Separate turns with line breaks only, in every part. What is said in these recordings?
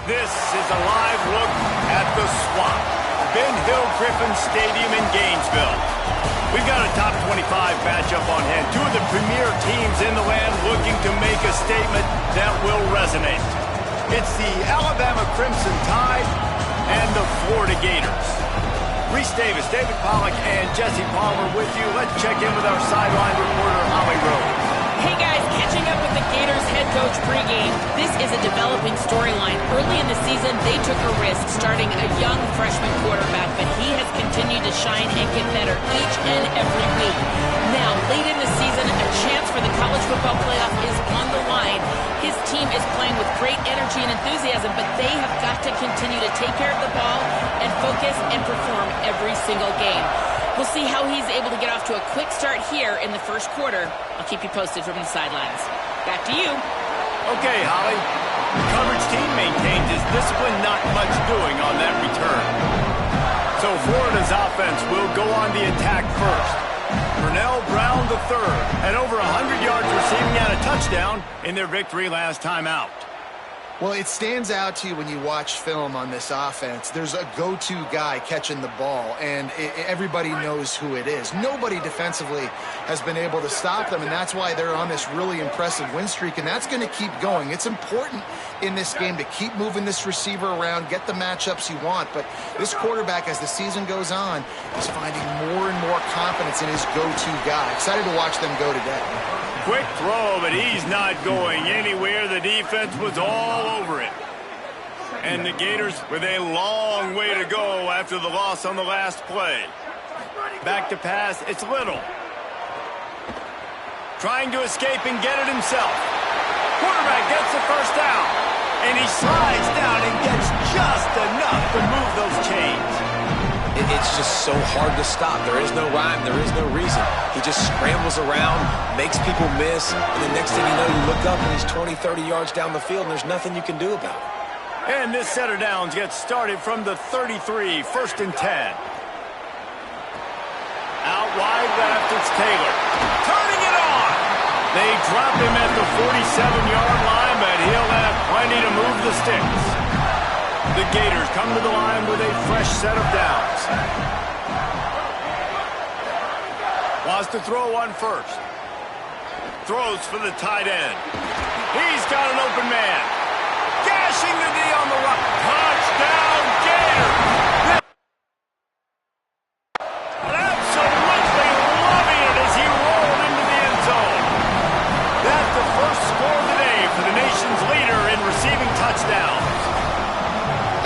This is a live look at the Swamp, Ben Hill Griffin Stadium in Gainesville. We've got a top 25 matchup on hand. Two of the premier teams in the land looking to make a statement that will resonate. It's the Alabama Crimson Tide and the Florida Gators. Reese Davis, David Pollack, and Jesse Palmer with you. Let's check in with our sideline reporter, Holly Rose.
Hey guys, catching up with the Gators head coach pregame. This is a developing storyline. Early in the season, they took a risk starting a young freshman quarterback, but he has continued to shine and get better each and every week. Now, late in the season, a chance for the college football playoff is on the line. His team is playing with great energy and enthusiasm, but they have got to continue to take care of the ball and focus and perform every single game. We'll see how he's able to get off to a quick start here in the first quarter. I'll keep you posted from the sidelines. Back to you.
Okay, Holly. The coverage team maintains his discipline, not much doing on that return. So Florida's offense will go on the attack first. Pernell Brown III had over 100 yards receiving and a touchdown in their victory last time out.
Well, it stands out to you when you watch film on this offense. There's a go-to guy catching the ball, and everybody knows who it is. Nobody defensively has been able to stop them, and that's why they're on this really impressive win streak, and that's going to keep going. It's important in this game to keep moving this receiver around, get the matchups you want, but this quarterback, as the season goes on, is finding more and more confidence in his go-to guy. Excited to watch them go today.
Quick throw, but he's not going anywhere. The defense was all over it. And the Gators with a long way to go after the loss on the last play. Back to pass, it's Little. Trying to escape and get it himself. Quarterback gets the first down. And he slides down and gets just enough to move those chains.
It's just so hard to stop. There is no rhyme. There is no reason. He just scrambles around, makes people miss, and the next thing you know, you look up and he's 20, 30 yards down the field, and there's nothing you can do about it.
And this set of downs gets started from the 33, 1st and 10. Out wide left, it's Taylor. Turning it on! They drop him at the 47-yard line, but he'll have plenty to move the sticks. The Gators come to the line with a fresh set of downs. Wants to throw one first. Throws for the tight end. He's got an open man. Gashing the D on the run. Touchdown, Gators! Absolutely loving it as he rolled into the end zone. That's the first score of the day for the nation's leader in receiving touchdowns.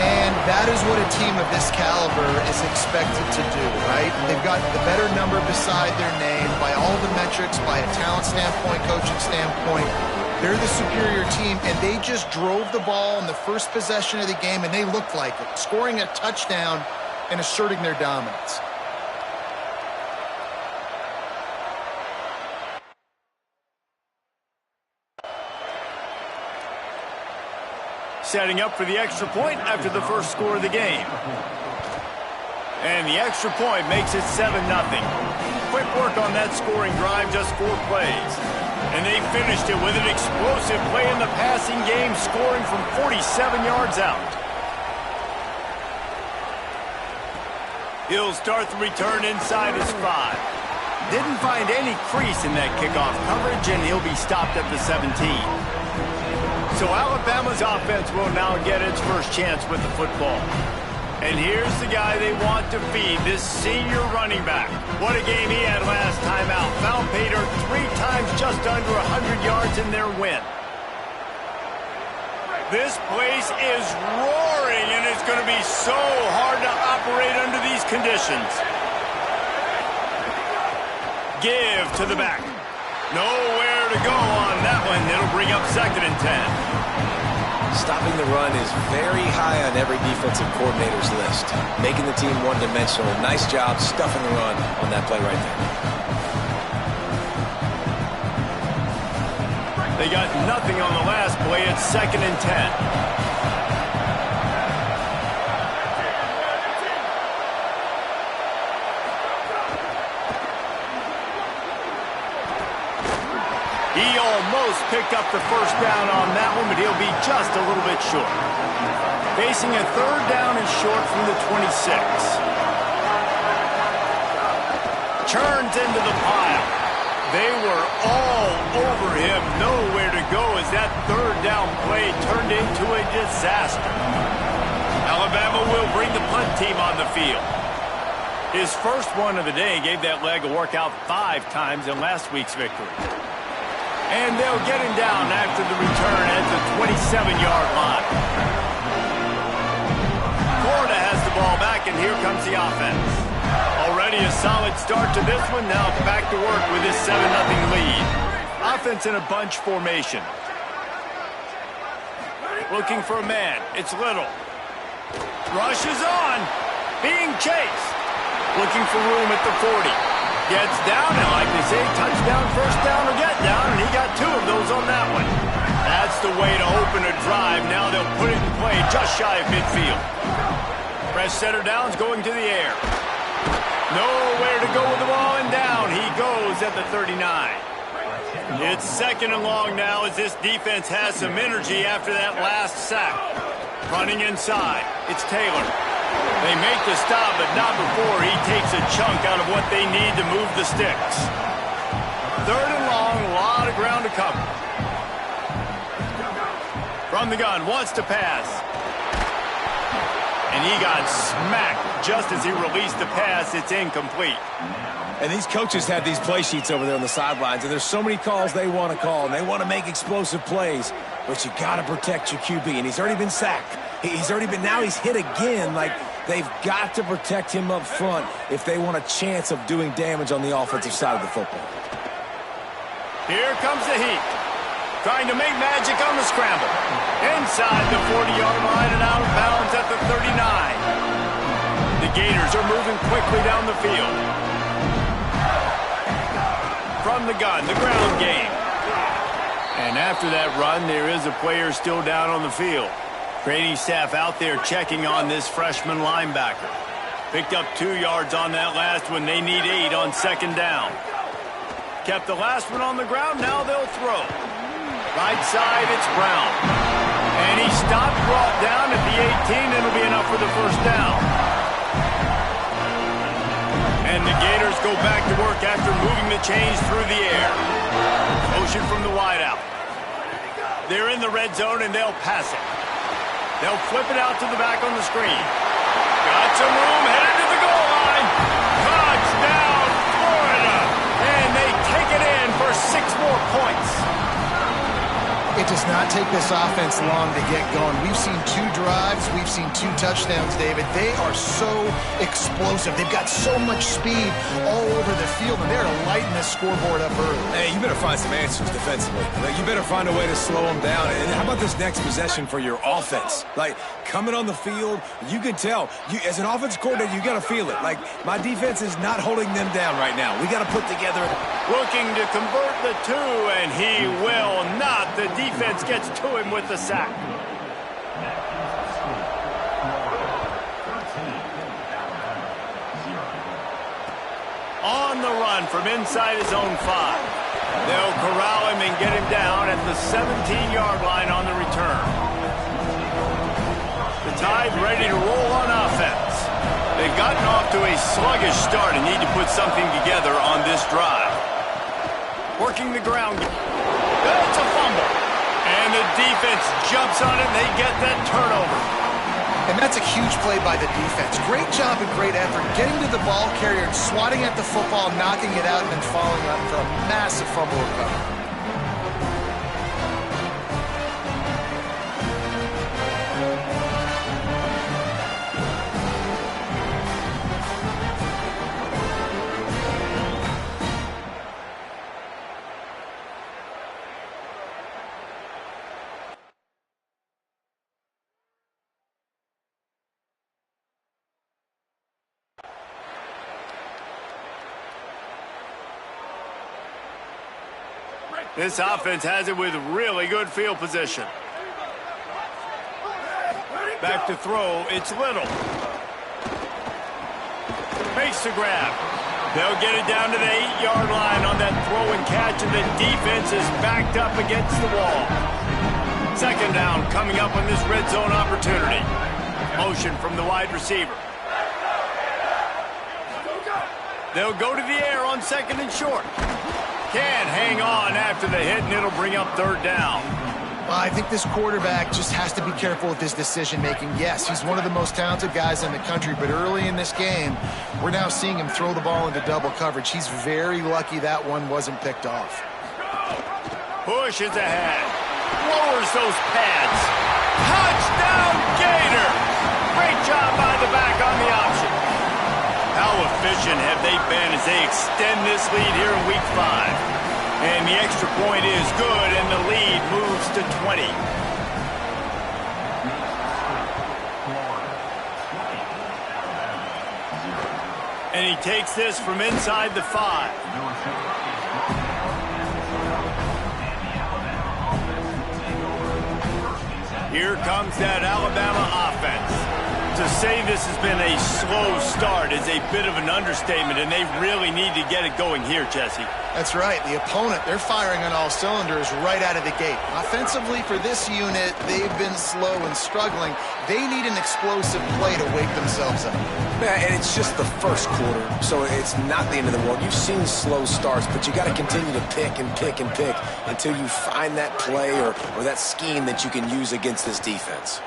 And that is what a team of this caliber is expected to do, right? They've got the better number beside their name by all the metrics, by a talent standpoint, coaching standpoint. They're the superior team, and they just drove the ball in the first possession of the game, and they looked like it, scoring a touchdown and asserting their dominance.
Setting up for the extra point after the first score of the game. And the extra point makes it 7-0. Quick work on that scoring drive, just 4 plays. And they finished it with an explosive play in the passing game, scoring from 47 yards out. He'll start the return inside his 5. Didn't find any crease in that kickoff coverage, and he'll be stopped at the 17. So Alabama's offense will now get its first chance with the football. And here's the guy they want to feed, this senior running back. What a game he had last time out. Found Pater 3 times just under 100 yards in their win. This place is roaring, and it's going to be so hard to operate under these conditions. Give to the back. Nowhere to go on that one. It'll bring up 2nd and 10.
Stopping the run is very high on every defensive coordinator's list. Making the team one-dimensional. Nice job stuffing the run on that play right there.
They got nothing on the last play. It's 2nd and 10. He almost picked up the first down on that one, but he'll be just a little bit short. Facing a third down and short from the 26. Churns into the pile. They were all over him. Nowhere to go as that third down play turned into a disaster. Alabama will bring the punt team on the field. His first one of the day gave that leg a workout 5 times in last week's victory. And they'll get him down after the return at the 27-yard line. Florida has the ball back, and here comes the offense. Already a solid start to this one. Now back to work with this 7-0 lead. Offense in a bunch formation. Looking for a man. It's Little. Rush is on. Being chased. Looking for room at the 40. Gets down, and like they say, touchdown, first down, or get down, and he got 2 of those on that one. That's the way to open a drive. Now they'll put it in play just shy of midfield. Fresh setter downs going to the air. Nowhere to go with the ball, and down he goes at the 39. It's 2nd and long now as this defense has some energy after that last sack. Running inside, it's Taylor. They make the stop, but not before he takes a chunk out of what they need to move the sticks. 3rd and long, a lot of ground to cover. From the gun, wants to pass. And he got smacked just as he released the pass. It's incomplete.
And these coaches have these play sheets over there on the sidelines, and there's so many calls they want to call, and they want to make explosive plays. But you got to protect your QB, and he's already been sacked. Now he's hit again. Like, they've got to protect him up front if they want a chance of doing damage on the offensive side of the football.
Here comes the heat. Trying to make magic on the scramble. Inside the 40-yard line and out of bounds at the 39. The Gators are moving quickly down the field. From the gun, the ground game. And after that run, there is a player still down on the field. Training staff out there checking on this freshman linebacker. Picked up 2 yards on that last one. They need 8 on 2nd down. Kept the last one on the ground. Now they'll throw. Right side, it's Brown. And he stopped, brought down at the 18. It'll be enough for the first down. And the Gators go back to work after moving the chains through the air. Motion from the wideout. They're in the red zone, and they'll pass it. They'll flip it out to the back on the screen. Got some room, headed to the goal line. Touchdown, Florida. And they take it in for 6 more points.
It does not take this offense long to get going. We've seen 2 drives. We've seen 2 touchdowns, David. They are so explosive. They've got so much speed all over the field, and they're lighting this scoreboard up early.
Hey, you better find some answers defensively. You better find a way to slow them down. And how about this next possession for your offense? Like, coming on the field, you can tell. As an offense coordinator, you got to feel it. Like, my defense is not holding them down right now. We got to put together.
Looking to convert the 2, and he will not. The defense gets to him with the sack. On the run from inside his own 5. They'll corral him and get him down at the 17-yard line on the return. The Tide ready to roll on offense. They've gotten off to a sluggish start and need to put something together on this drive. Working the ground. It's a fumble. And the defense jumps on it, and they get that turnover.
And that's a huge play by the defense. Great job and great effort getting to the ball carrier and swatting at the football, knocking it out, and then following up for a massive fumble recovery.
This offense has it with really good field position. Back to throw, it's Little. Makes the grab. They'll get it down to the 8-yard line on that throw and catch, and the defense is backed up against the wall. Second down coming up on this red zone opportunity. Motion from the wide receiver. They'll go to the air on second and short. Can't hang on after the hit, and it'll bring up third down.
Well, I think this quarterback just has to be careful with his decision-making. Yes, he's one of the most talented guys in the country, but early in this game, we're now seeing him throw the ball into double coverage. He's very lucky that one wasn't picked off.
Pushes ahead. Lowers those pads. Touchdown, Gator! Great job by the back on the option. How efficient have they been as they extend this lead here in Week 5? And the extra point is good, and the lead moves to 20. And he takes this from inside the 5. Here comes that Alabama offense. To say this has been a slow start is a bit of an understatement, and they really need to get it going here, Jesse.
That's right. The opponent, they're firing on all cylinders right out of the gate. Offensively, for this unit, they've been slow and struggling. They need an explosive play to wake themselves up.
Yeah, and it's just the first quarter, so it's not the end of the world. You've seen slow starts, but you got to continue to pick and pick and pick until you find that play or that scheme that you can use against this defense.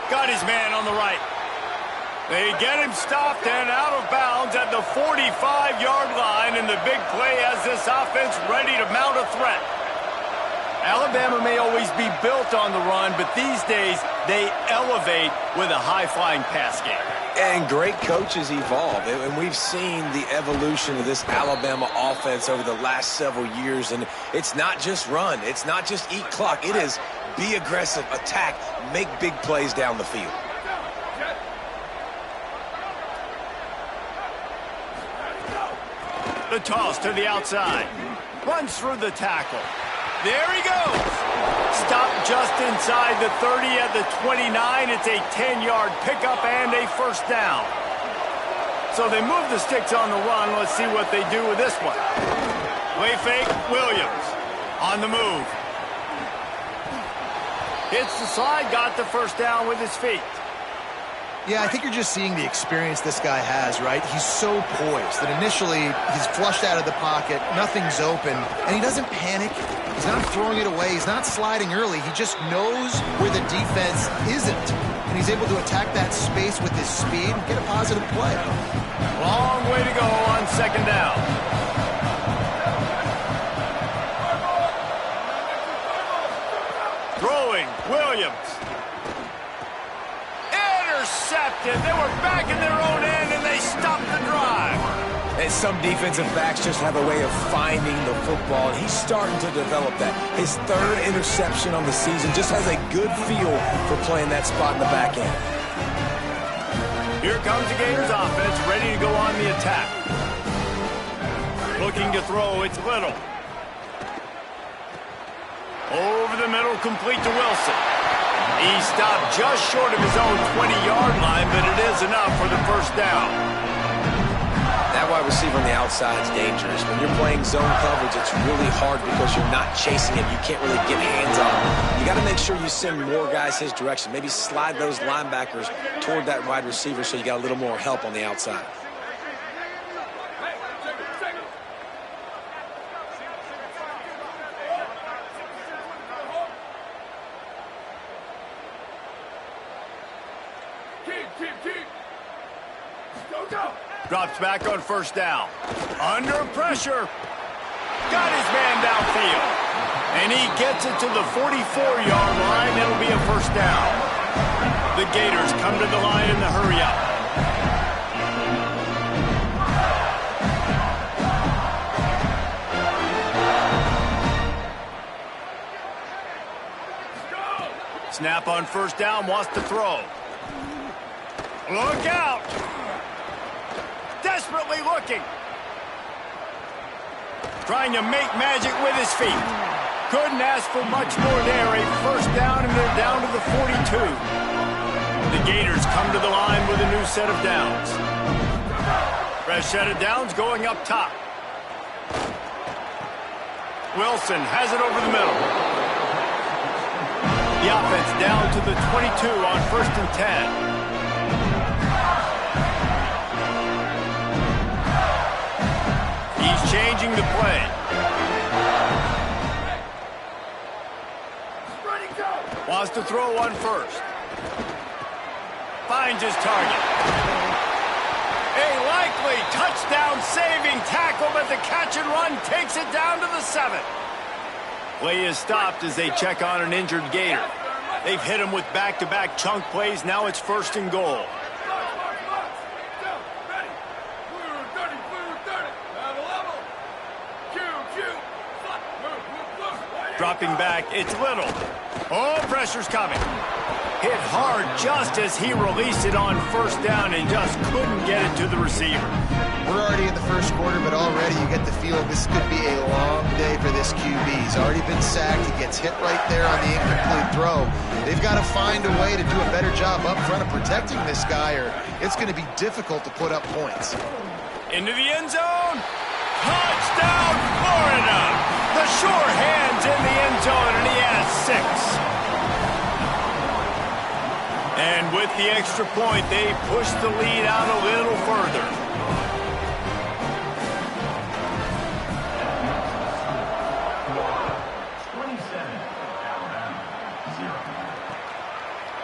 Got his man on the right. They get him stopped and out of bounds at the 45-yard line, and the big play has this offense ready to mount a threat. Alabama may always be built on the run, but these days they elevate with a high-flying pass game.
And great coaches evolve, and we've seen the evolution of this Alabama offense over the last several years, and it's not just run, it's not just eat clock, it is be aggressive, attack, make big plays down the field.
The toss to the outside. Runs through the tackle. There he goes. Stopped just inside the 30 at the 29. It's a 10-yard pickup and a first down. So they move the sticks on the run. Let's see what they do with this one. Play fake, Williams. On the move. Hits the slide, got the first down with his feet.
Yeah, I think you're just seeing the experience this guy has, right? He's so poised that initially he's flushed out of the pocket, nothing's open, and he doesn't panic. He's not throwing it away. He's not sliding early. He just knows where the defense isn't, and he's able to attack that space with his speed and get a positive play.
Long way to go on second down. Throwing, Williams. Intercepted. They were back in their own end, and they stopped the drive.
And some defensive backs just have a way of finding the football, and he's starting to develop that. His third interception on the season, just has a good feel for playing that spot in the back end.
Here comes the Gators offense, ready to go on the attack. Looking to throw, it's Little. Over the middle, complete to Wilson. He stopped just short of his own 20-yard line, but it is enough for the first down.
That wide receiver on the outside is dangerous. When you're playing zone coverage, it's really hard because you're not chasing him. You can't really get hands on him. You got to make sure you send more guys his direction. Maybe slide those linebackers toward that wide receiver so you got a little more help on the outside.
Drops back on first down. Under pressure. Got his man downfield. And he gets it to the 44-yard line. It'll be a first down. The Gators come to the line in the hurry up. Snap on first down, wants to throw. Look out! Desperately looking. Trying to make magic with his feet. Couldn't ask for much more there. A first down, and they're down to the 42. The Gators come to the line with a new set of downs. Fresh set of downs going up top. Wilson has it over the middle. The offense down to the 22 on 1st and 10. He's changing the play. Wants to throw one first. Finds his target. A likely touchdown-saving tackle, but the catch and run takes it down to the 7. Play is stopped as they check on an injured Gator. They've hit him with back-to-back chunk plays. Now it's 1st and goal. Dropping back, it's Little. Oh, pressure's coming. Hit hard just as he released it on 1st down and just couldn't get it to the receiver.
We're already in the 1st quarter, but already you get the feeling this could be a long day for this QB. He's already been sacked. He gets hit right there on the incomplete throw. They've got to find a way to do a better job up front of protecting this guy, or it's going to be difficult to put up points.
Into the end zone. Touchdown, Florida! The sure hands in the end zone, and he has 6. And with the extra point, they push the lead out a little further.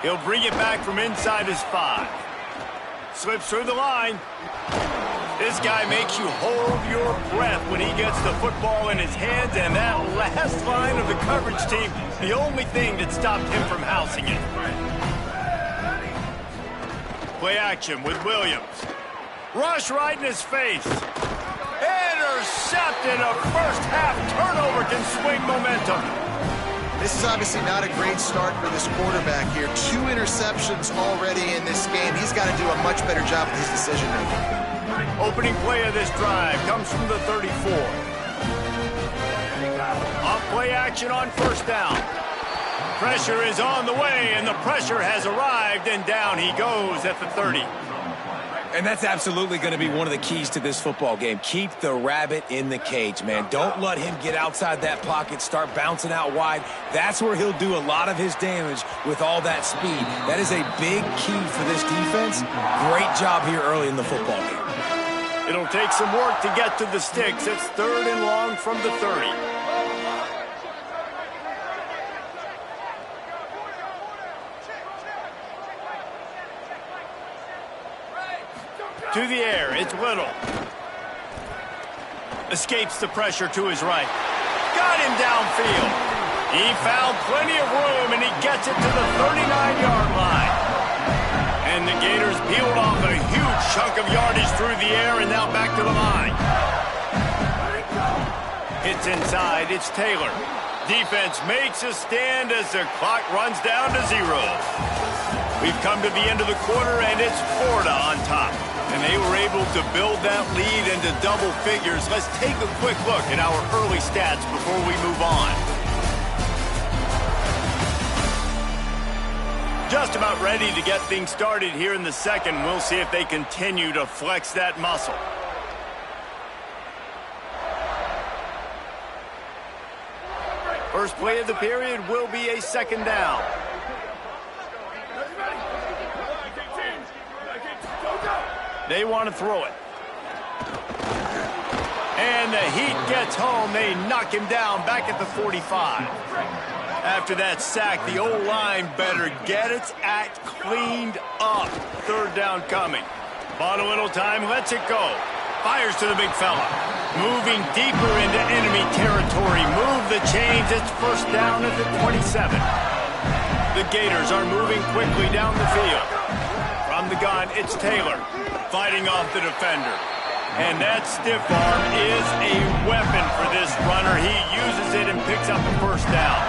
He'll bring it back from inside his 5. Slips through the line. This guy makes you hold your breath when he gets the football in his hands, and that last line of the coverage team, the only thing that stopped him from housing it. Play action with Williams. Rush right in his face. Intercepted. A first-half turnover can swing momentum.
This is obviously not a great start for this quarterback here. 2 interceptions already in this game. He's got to do a much better job with his decision-making.
Opening play of this drive comes from the 34. Off play action on 1st down. Pressure is on the way, and the pressure has arrived, and down he goes at the 30.
And that's absolutely going to be one of the keys to this football game. Keep the rabbit in the cage, man. Don't let him get outside that pocket, start bouncing out wide. That's where he'll do a lot of his damage with all that speed. That is a big key for this defense. Great job here early in the football game.
It'll take some work to get to the sticks. It's 3rd and long from the 30. To the air, it's Little. Escapes the pressure to his right. Got him downfield. He found plenty of room, and he gets it to the 39-yard line. And the Gators peeled off a huge chunk of yardage through the air, and now back to the line. Hits inside, it's Taylor. Defense makes a stand as the clock runs down to 0. We've come to the end of the quarter, and it's Florida on top. And they were able to build that lead into double figures. Let's take a quick look at our early stats before we move on. Just about ready to get things started here in the second. We'll see if they continue to flex that muscle. First play of the period will be a 2nd down. They want to throw it. And the heat gets home. They knock him down back at the 45. After that sack, the O-line better get its act cleaned up. 3rd down coming. Bought a little time, lets it go. Fires to the big fella. Moving deeper into enemy territory. Move the chains. It's 1st down at the 27. The Gators are moving quickly down the field. From the gun, it's Taylor. Fighting off the defender. And that stiff arm is a weapon for this runner. He uses it and picks up a 1st down.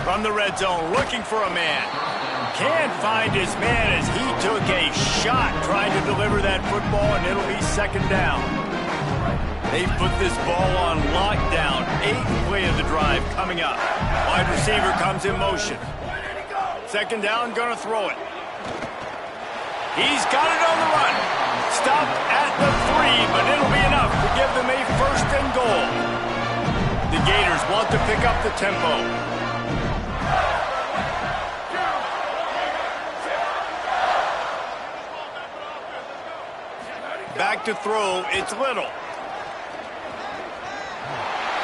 From the red zone, looking for a man. Can't find his man as he took a shot trying to deliver that football, and it'll be 2nd down. They put this ball on lockdown. 8th play of the drive coming up. Wide receiver comes in motion. 2nd down, gonna throw it. He's got it on the run. Stopped at the 3, but it'll be enough to give them a 1st and goal. The Gators want to pick up the tempo. Back to throw, it's Little.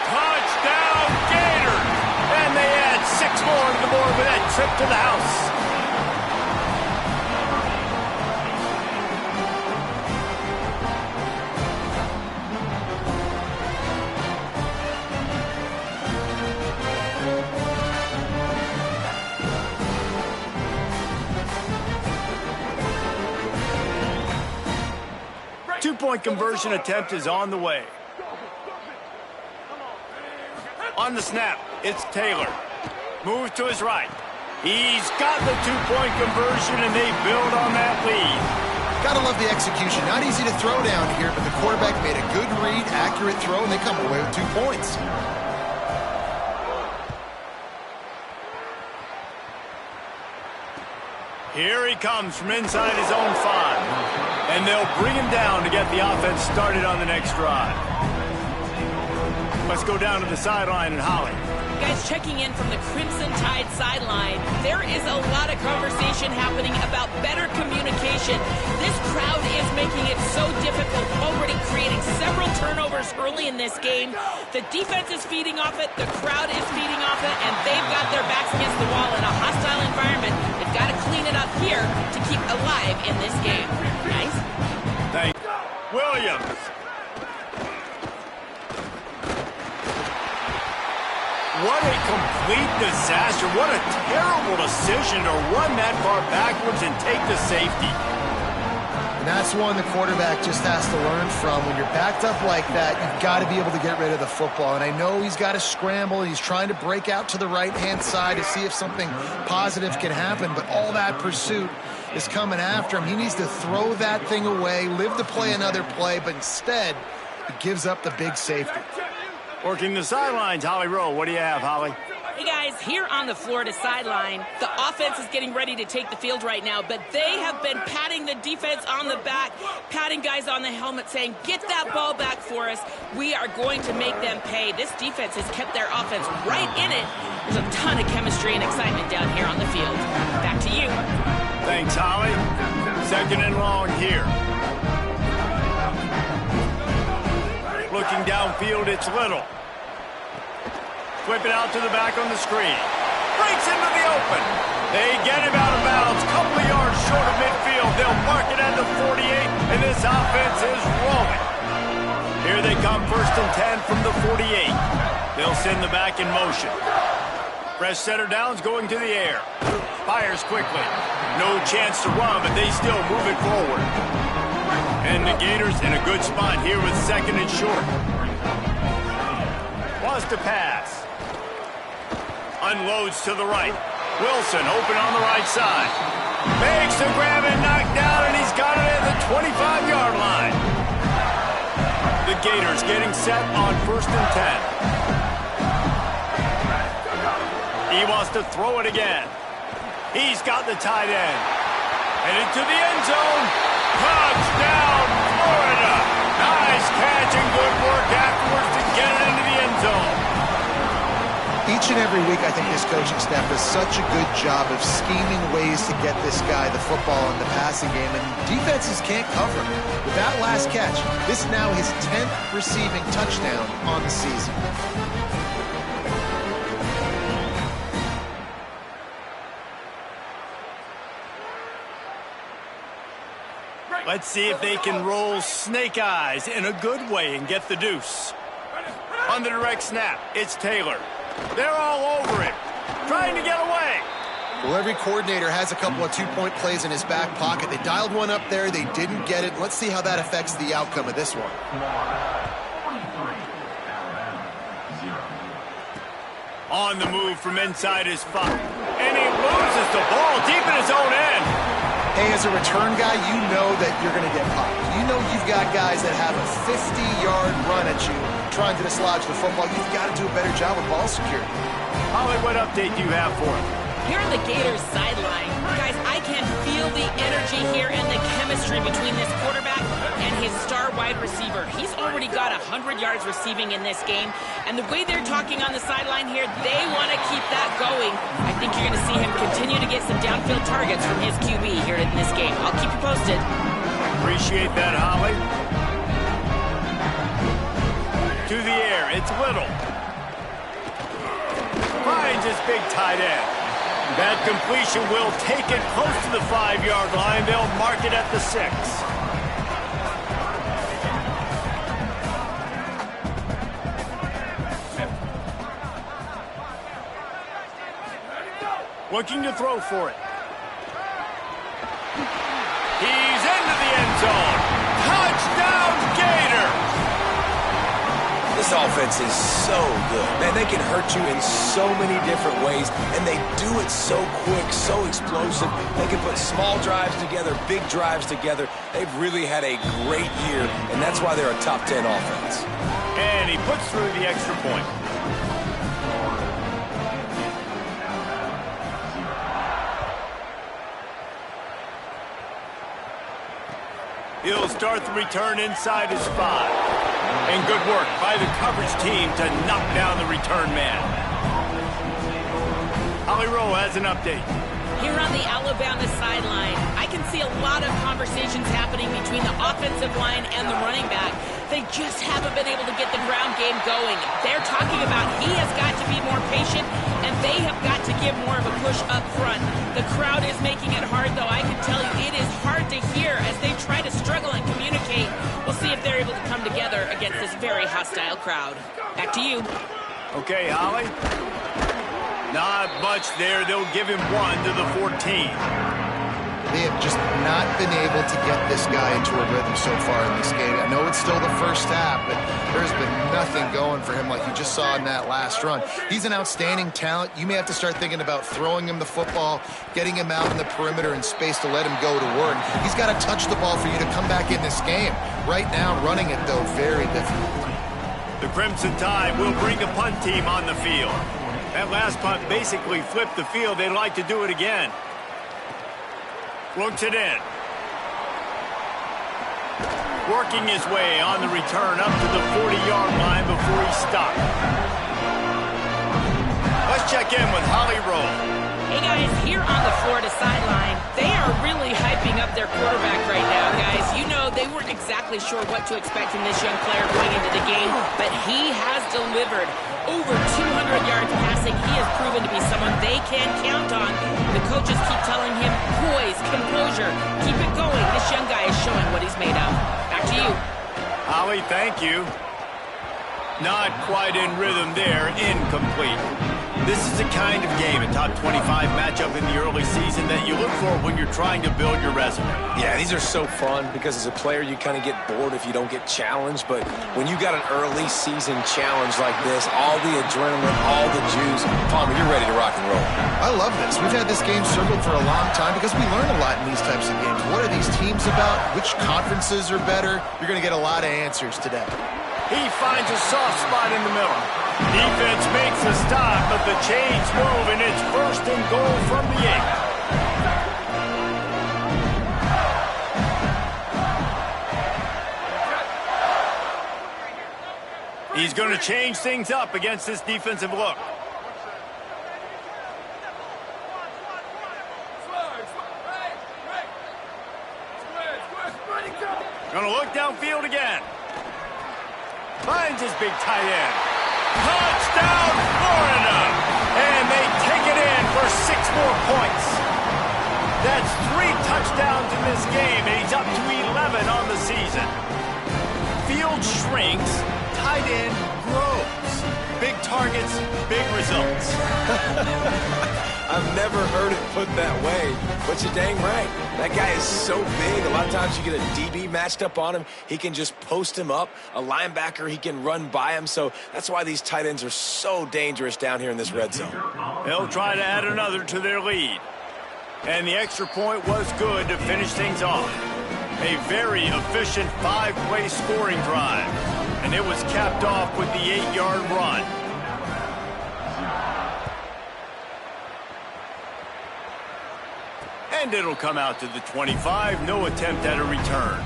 Touchdown, Gators! And they add 6 more to the board with that trip to the house. Two-point conversion attempt is on the way. On the snap, it's Taylor. Moves to his right. He's got the two-point conversion, and they build on that lead.
Gotta love the execution. Not easy to throw down here, but the quarterback made a good read, accurate throw, and they come away with 2 points.
Here he comes from inside his own 5. And they'll bring him down to get the offense started on the next drive. Let's go down to the sideline and Holly.
Guys, checking in from the Crimson Tide sideline, there is a lot of conversation happening about better communication. This crowd is making it so difficult, already creating several turnovers early in this game. The defense is feeding off it, the crowd is feeding off it, and they've got their backs against the wall in a hostile environment. They've got to clean it up here to keep alive in this game. Nice.
Thank Williams. What a complete disaster. What a terrible decision to run that far backwards and take the safety.
And that's one the quarterback just has to learn from. When you're backed up like that, you've got to be able to get rid of the football. And I know he's got to scramble, and he's trying to break out to the right-hand side to see if something positive can happen. But all that pursuit is coming after him. He needs to throw that thing away, live to play another play, but instead, he gives up the big safety.
Working the sidelines, Holly Rowe. What do you have, Holly?
Hey guys, here on the Florida sideline, the offense is getting ready to take the field right now, but they have been patting the defense on the back, patting guys on the helmet, saying, get that ball back for us. We are going to make them pay. This defense has kept their offense right in it. There's a ton of chemistry and excitement down here on the field. Back to you.
Thanks, Holly. 2nd and long here. Looking downfield, it's Little. Flip it out to the back on the screen. Breaks into the open. They get him out of bounds. Couple of yards short of midfield. They'll mark it at the 48, and this offense is rolling. Here they come, 1st and 10 from the 48. They'll send the back in motion. Fresh center downs going to the air. Fires quickly. No chance to run, but they still move it forward. And the Gators in a good spot here with 2nd and short. Wants to pass. Unloads to the right. Wilson open on the right side. Makes the grab and knocked down, and he's got it at the 25-yard line. The Gators getting set on 1st and 10. He wants to throw it again. He's got the tight end. And into the end zone. Touchdown, Florida. Nice catch and good work afterwards to get it into the end zone.
Each and every week, I think this coaching staff does such a good job of scheming ways to get this guy the football in the passing game, and defenses can't cover him. With that last catch, this is now his 10th receiving touchdown on the season.
Let's see if they can roll snake eyes in a good way and get the deuce. On the direct snap, it's Taylor. They're all over him, trying to get away.
Well, every coordinator has a couple of two-point plays in his back pocket. They dialed one up there. They didn't get it. Let's see how that affects the outcome of this one.
On the move from inside his 5. And he loses the ball deep in his own end.
Hey, as a return guy, you know that you're going to get popped. You know you've got guys that have a 50-yard run at you trying to dislodge the football. You've got to do a better job with ball security.
Holly, what update do you have for him?
Here on the Gators sideline, guys, I can feel the energy here and the chemistry between this quarterback and his star wide receiver. He's already got 100 yards receiving in this game. And the way they're talking on the sideline here, they want to keep that going. I think you're going to see him continue to get some downfield targets from his QB here in this game. I'll keep you posted.
Appreciate that, Holly. To the air, it's Little. Finds his big tight end. That completion will take it close to the 5-yard line. They'll mark it at the 6. Looking to throw for it. He's into the end zone. Touchdown, Gators!
This offense is so good. Man, they can hurt you in so many different ways, and they do it so quick, so explosive. They can put small drives together, big drives together. They've really had a great year, and that's why they're a top 10 offense.
And he puts through the extra point. He'll start the return inside his 5. And good work by the coverage team to knock down the return man. Holly Rowe has an update.
Here on the Alabama sideline, I can see a lot of conversations happening between the offensive line and the running back. They just haven't been able to get the ground game going. They're talking about he has got to be more patient, and they have got to give more of a push up front. The crowd is making it hard, though. I can tell you it is hard to hear as they try to struggle and communicate. We'll see if they're able to come together against this very hostile crowd. Back to you.
Okay, Holly. Not much there. They'll give him 1 to the 14.
They have just not been able to get this guy into a rhythm so far in this game. I know it's still the first half, but there's been nothing going for him like you just saw in that last run. He's an outstanding talent. You may have to start thinking about throwing him the football, getting him out in the perimeter in space to let him go to work. He's got to touch the ball for you to come back in this game. Right now, running it, though, very difficult.
The Crimson Tide will bring a punt team on the field. That last punt basically flipped the field. They'd like to do it again. Looks it in. Working his way on the return up to the 40-yard line before he stopped. Let's check in with Holly Rowe.
Hey guys, here on the Florida sideline, they are really hyping up their quarterback right now, guys. You know, they weren't exactly sure what to expect from this young player going into the game, but he has delivered. Over 200 yards passing. He has proven to be someone they can count on. The coaches keep telling him, poise, composure, keep it going. This young guy is showing what he's made of. Back to you.
Holly, thank you. Not quite in rhythm there. Incomplete. This is the kind of game, a top 25 matchup in the early season that you look for when you're trying to build your resume.
Yeah, these are so fun because as a player, you kind of get bored if you don't get challenged. But when you got an early season challenge like this, all the adrenaline, all the juice, Palmer, you're ready to rock and roll.
I love this. We've had this game circled for a long time because we learn a lot in these types of games. What are these teams about? Which conferences are better? You're going to get a lot of answers today.
He finds a soft spot in the middle. Defense makes a stop, but the chains move, and it's 1st and goal from the 8. He's going to change things up against this defensive look. Going to look downfield again. Finds his big tight end. Touchdown, Florida! And they take it in for 6 more points. That's 3 touchdowns in this game, and he's up to 11 on the season. Field shrinks, tight end grows. Big targets, big results.
I've never heard it put that way, but you're dang right. That guy is so big. A lot of times you get a DB matched up on him. He can just post him up. A linebacker, he can run by him. So that's why these tight ends are so dangerous down here in this red zone.
They'll try to add another to their lead. And the extra point was good to finish things off. A very efficient 5-play scoring drive. And it was capped off with the 8-yard run. And it'll come out to the 25. No attempt at a return.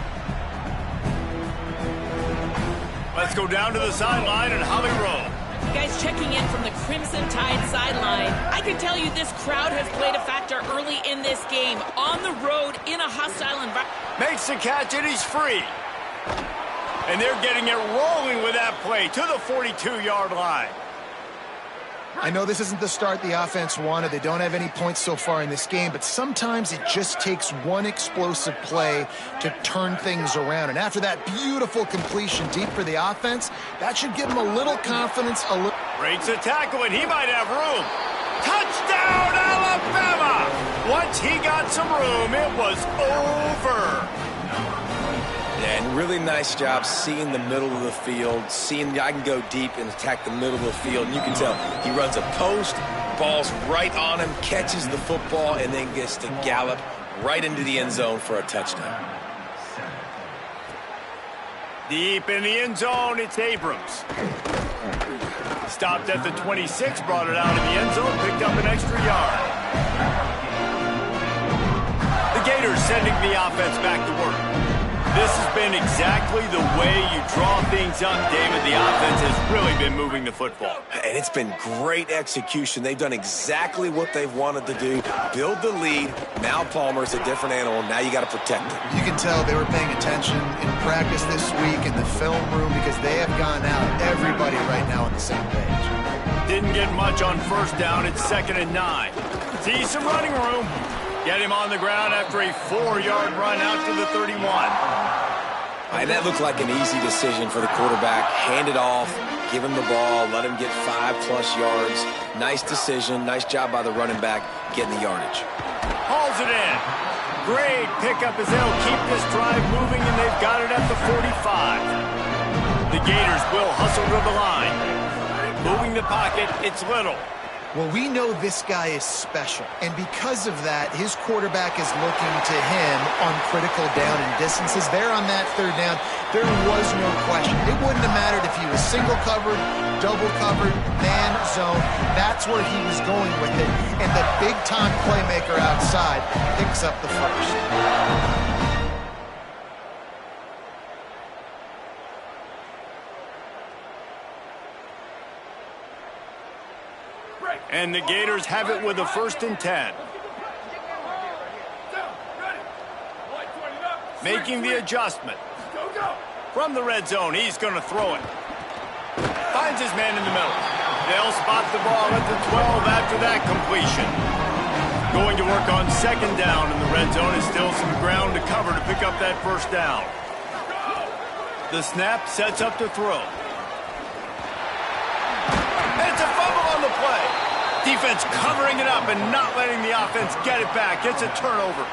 Let's go down to the sideline and Holly Rowe.
Guys checking in from the Crimson Tide sideline. I can tell you this crowd has played a factor early in this game. On the road, in a hostile environment.
Makes the catch and he's free. And they're getting it rolling with that play to the 42-yard line.
I know this isn't the start the offense wanted. They don't have any points so far in this game, but sometimes it just takes one explosive play to turn things around. And after that beautiful completion deep for the offense, that should give them a little confidence.
Breaks a tackle, and he might have room. Touchdown, Alabama! Once he got some room, it was over.
And really nice job seeing the middle of the field, seeing I can go deep and attack the middle of the field. And you can tell he runs a post, ball's right on him, catches the football, and then gets to gallop right into the end zone for a touchdown.
Deep in the end zone, it's Abrams. Stopped at the 26, brought it out in the end zone, picked up an extra yard. The Gators sending the offense back to work. This has been exactly the way you draw things up, David. The offense has really been moving the football.
And it's been great execution. They've done exactly what they've wanted to do. Build the lead. Now Palmer's a different animal. Now you got to protect it.
You can tell they were paying attention in practice this week in the film room because they have gone out. Everybody right now on the same page.
Didn't get much on first down. It's 2nd and 9. See some running room. Get him on the ground after a 4-yard run out to the 31.
And that looked like an easy decision for the quarterback. Hand it off, give him the ball, let him get 5+ yards. Nice decision. Nice job by the running back getting the yardage.
Hauls it in. Great pickup as they'll keep this drive moving, and they've got it at the 45. The Gators will hustle to the line. Moving the pocket, it's Little.
Well, we know this guy is special, and because of that, his quarterback is looking to him on critical down and distances. There on that 3rd down, there was no question. It wouldn't have mattered if he was single covered, double covered, man zone. That's where he was going with it, and the big-time playmaker outside picks up the first.
And the Gators have it with a 1st and 10. Making the adjustment. From the red zone, he's going to throw it. Finds his man in the middle. They'll spot the ball at the 12 after that completion. Going to work on 2nd down in the red zone is still some ground to cover to pick up that 1st down. The snap sets up to throw. And it's a fumble on the play. Defense covering it up and not letting the offense get it back. It's a turnover.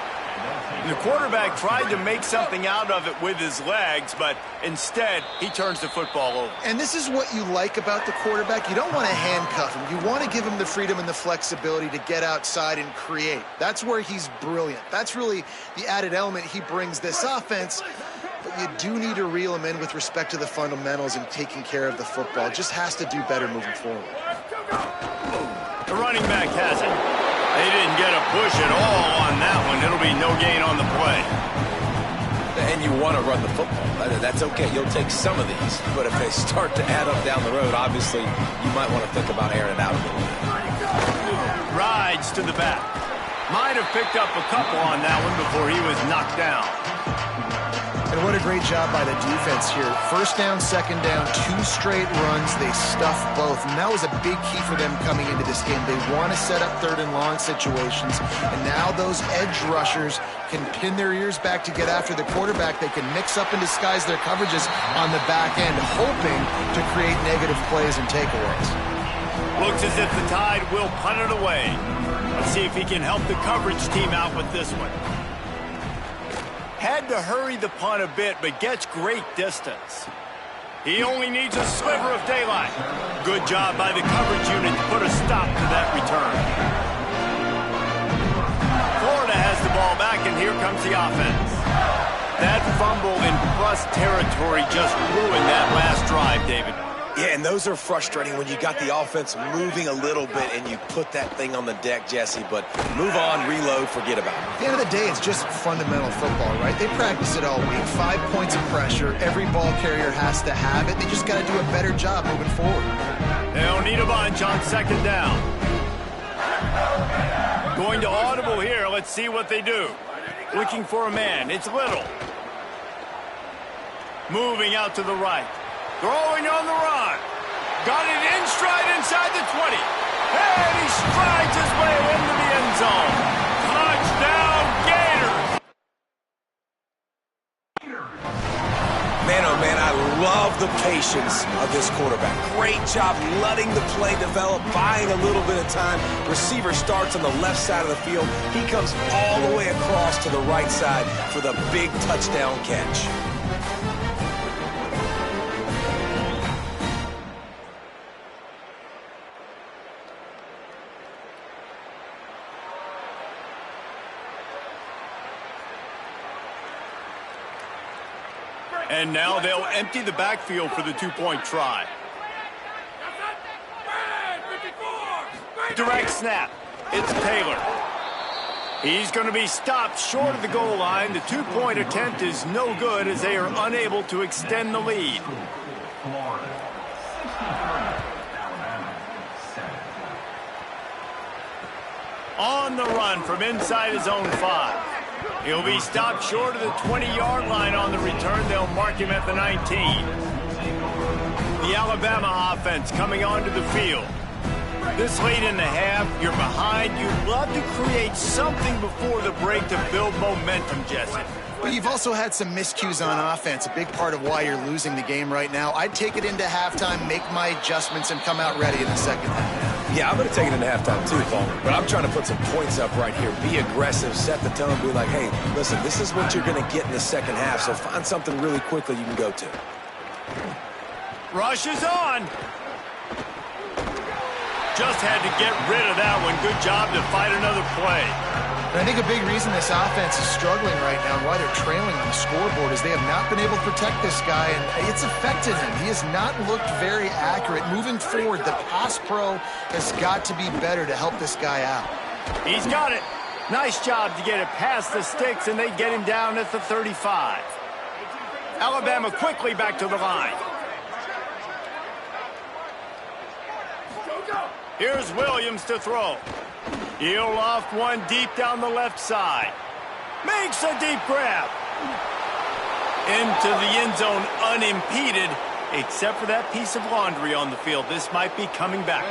The quarterback tried to make something out of it with his legs, but instead, he turns the football over.
And this is what you like about the quarterback. You don't want to handcuff him. You want to give him the freedom and the flexibility to get outside and create. That's where he's brilliant. That's really the added element he brings this offense. But you do need to reel him in with respect to the fundamentals and taking care of the football. Just has to do better moving forward.
The running back has it. They didn't get a push at all on that one. It'll be no gain on the play.
And you want to run the football. That's okay. You'll take some of these. But if they start to add up down the road, obviously, you might want to think about airing it out a little bit.
Rides to the back. Might have picked up a couple on that one before he was knocked down.
And what a great job by the defense here. 1st down, 2nd down, 2 straight runs. They stuffed both. And that was a big key for them coming into this game. They want to set up 3rd and long situations. And now those edge rushers can pin their ears back to get after the quarterback. They can mix up and disguise their coverages on the back end, hoping to create negative plays and takeaways.
Looks as if the Tide will punt it away. Let's see if he can help the coverage team out with this one. Had to hurry the punt a bit, but gets great distance. He only needs a sliver of daylight. Good job by the coverage unit to put a stop to that return. Florida has the ball back, and here comes the offense. That fumble in plus territory just ruined that last drive, David.
Yeah, and those are frustrating when you got the offense moving a little bit and you put that thing on the deck, Jesse. But move on, reload, forget about it.
At the end of the day, it's just fundamental football, right? They practice it all week. 5 points of pressure. Every ball carrier has to have it. They just got to do a better job moving forward.
They'll need a bunch on second down. Going to audible here. Let's see what they do. Looking for a man. It's Little. Moving out to the right. Throwing on the run. Got it in stride inside the 20. And he strides his way into the end zone. Touchdown, Gators.
Man, oh man, I love the patience of this quarterback. Great job letting the play develop, buying a little bit of time. Receiver starts on the left side of the field. He comes all the way across to the right side for the big touchdown catch.
And now they'll empty the backfield for the two-point try. Direct snap. It's Taylor. He's going to be stopped short of the goal line. The two-point attempt is no good as they are unable to extend the lead. On the run from inside his own 5. He'll be stopped short of the 20-yard line on the return. They'll mark him at the 19. The Alabama offense coming onto the field. This late in the half, you're behind. You'd love to create something before the break to build momentum, Jesse.
But you've also had some miscues on offense, a big part of why you're losing the game right now. I'd take it into halftime, make my adjustments, and come out ready in the second half.
Yeah, I'm going to take it into halftime too, Paul. But I'm trying to put some points up right here. Be aggressive, set the tone, be like, hey, listen, this is what you're going to get in the second half, so find something really quickly you can go to.
Rush is on. Just had to get rid of that one. Good job to fight another play.
And I think a big reason this offense is struggling right now and why they're trailing on the scoreboard is they have not been able to protect this guy, and it's affected him. He has not looked very accurate. Moving forward, the pass pro has got to be better to help this guy out.
He's got it. Nice job to get it past the sticks, and they get him down at the 35. Alabama quickly back to the line. Here's Williams to throw. He'll loft one deep down the left side. Makes a deep grab. Into the end zone unimpeded, except for that piece of laundry on the field. This might be coming back.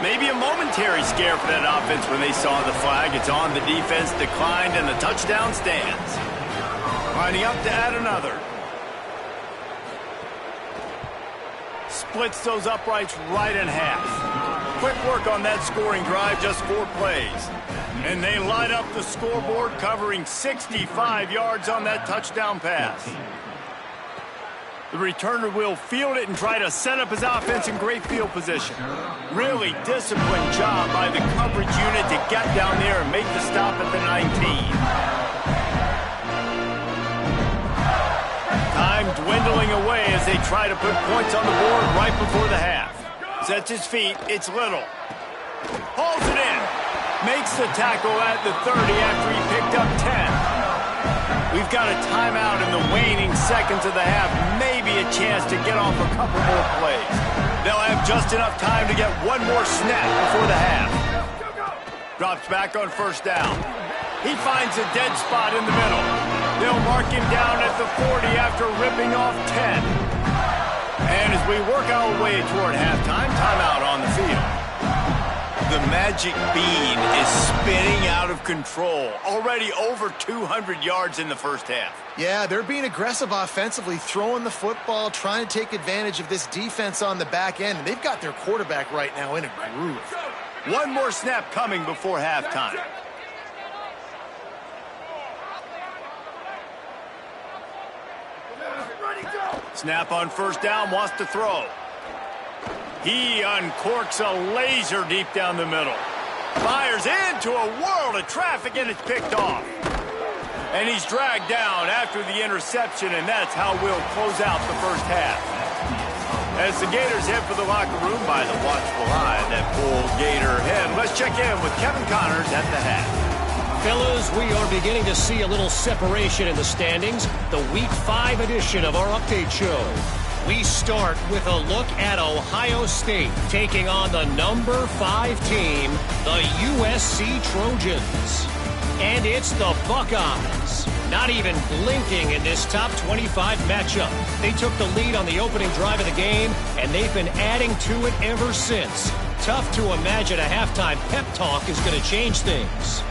Maybe a momentary scare for that offense when they saw the flag. It's on, the defense declined, and the touchdown stands. Lining up to add another. Splits those uprights right in half. Quick work on that scoring drive, just 4 plays. And they light up the scoreboard, covering 65 yards on that touchdown pass. The returner will field it and try to set up his offense in great field position. Really disciplined job by the coverage unit to get down there and make the stop at the 19. Time dwindling away as they try to put points on the board right before the half. Sets his feet. It's Little. Hauls it in. Makes the tackle at the 30 after he picked up 10. We've got a timeout in the waning seconds of the half. Maybe a chance to get off a couple more plays. They'll have just enough time to get one more snap before the half. Drops back on first down. He finds a dead spot in the middle. They'll mark him down at the 40 after ripping off 10. And as we work our way toward halftime, timeout on the field. The magic bean is spinning out of control. Already over 200 yards in the first half.
Yeah, they're being aggressive offensively, throwing the football, trying to take advantage of this defense on the back end. And they've got their quarterback right now in a groove.
One more snap coming before halftime. Snap on first down, wants to throw. He uncorks a laser deep down the middle. Fires into a world of traffic, and it's picked off. And he's dragged down after the interception, and that's how we'll close out the first half. As the Gators head for the locker room by the watchful eye that full Gator head, let's check in with Kevin Connors at the half.
Fellas, we are beginning to see a little separation in the standings. The Week 5 edition of our update show. We start with a look at Ohio State taking on the number 5 team, the USC Trojans. And it's the Buckeyes. Not even blinking in this top 25 matchup. They took the lead on the opening drive of the game, and they've been adding to it ever since. Tough to imagine a halftime pep talk is going to change things.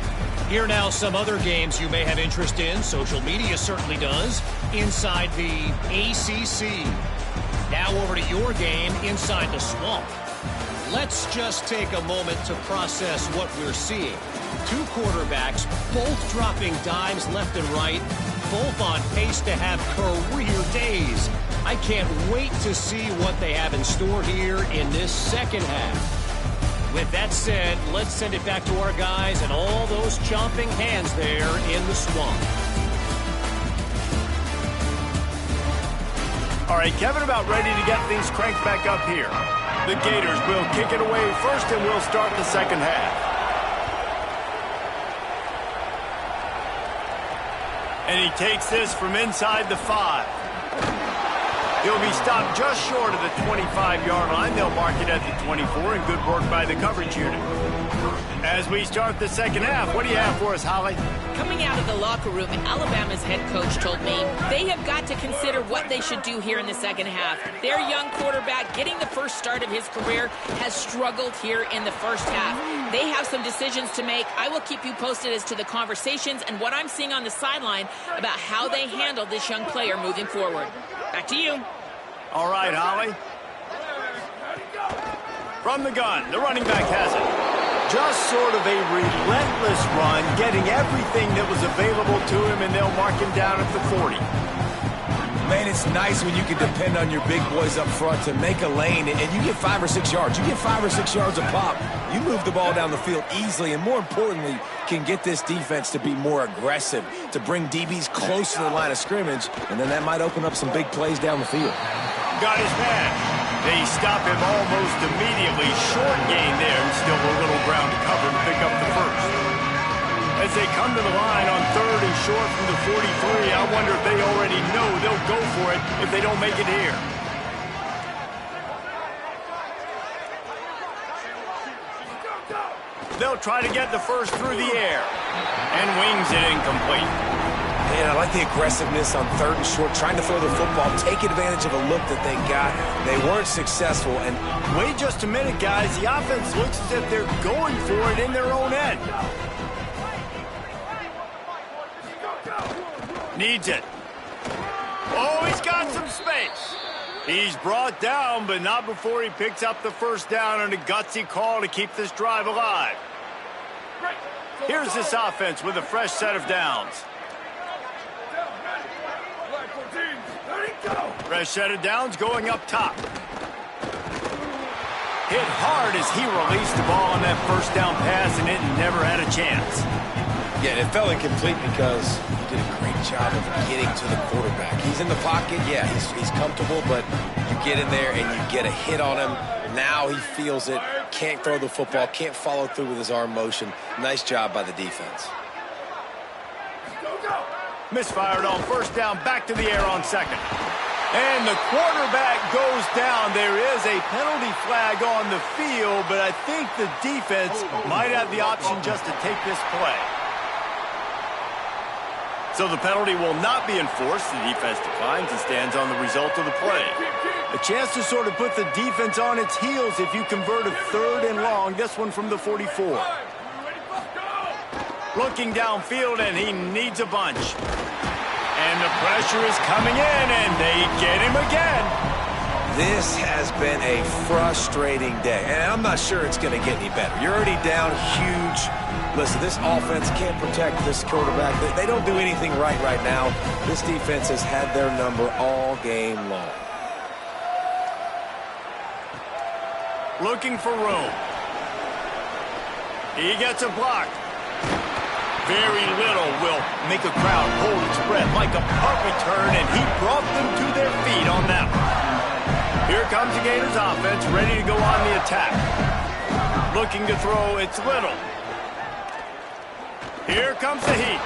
Here now some other games you may have interest in. Social media certainly does. Inside the ACC. Now over to your game inside the swamp. Let's just take a moment to process what we're seeing. 2 quarterbacks, both dropping dimes left and right, both on pace to have career days. I can't wait to see what they have in store here in this second half. With that said, let's send it back to our guys and all those chomping hands there in the swamp.
All right, Kevin, about ready to get things cranked back up here. The Gators will kick it away first, and we'll start the second half. And he takes this from inside the 5. He'll be stopped just short of the 25-yard line. They'll mark it at the 24, and good work by the coverage unit. As we start the second half, what do you have for us, Holly?
Coming out of the locker room, Alabama's head coach told me they have got to consider what they should do here in the second half. Their young quarterback, getting the first start of his career, has struggled here in the first half. They have some decisions to make. I will keep you posted as to the conversations and what I'm seeing on the sideline about how they handle this young player moving forward. Back to you.
All right, Holly. From the gun, the running back has it. Just sort of a relentless run, getting everything that was available to him, and they'll mark him down at the 40.
Man, it's nice when you can depend on your big boys up front to make a lane, and you get 5 or 6 yards. You get 5 or 6 yards a pop. You move the ball down the field easily, and more importantly, can get this defense to be more aggressive, to bring DBs close to the line of scrimmage, and then that might open up some big plays down the field.
Got his man. They stop him almost immediately. Short gain there, and still a little ground to cover and pick up the first. As they come to the line on 3rd and short from the 43, I wonder if they already know they'll go for it if they don't make it here. They'll try to get the first through the air, and wings it incomplete.
Man, I like the aggressiveness on 3rd and short, trying to throw the football, take advantage of a look that they got. They weren't successful, and
wait just a minute, guys. The offense looks as if they're going for it in their own end. Needs it. Oh, he's got some space. He's brought down, but not before he picks up the first down on a gutsy call to keep this drive alive. Here's this offense with a fresh set of downs. Fresh set of downs going up top. Hit hard as he released the ball on that first down pass, and it never had a chance.
yeah, it fell incomplete because he did a great job of getting to the quarterback. He's in the pocket, yeah, he's comfortable, but you get in there and you get a hit on him. Now he feels it, can't throw the football, can't follow through with his arm motion. Nice job by the defense.
Misfired on first down, back to the air on second. And the quarterback goes down. There is a penalty flag on the field, but I think the defense might have the option just to take this play. So the penalty will not be enforced. The defense declines and stands on the result of the play. A chance to sort of put the defense on its heels if you convert a 3rd and long, this one from the 44. Looking downfield, and he needs a bunch. And the pressure is coming in, and they get him again.
This has been a frustrating day, and I'm not sure it's going to get any better. You're already down huge. Listen, this offense can't protect this quarterback. They don't do anything right now. This defense has had their number all game long.
Looking for room. He gets a block. Very little will make a crowd hold its breath like a punt return, and he brought them to their feet on that one. Here comes the Gators offense, ready to go on the attack. Looking to throw, it's Little. Here comes the heat.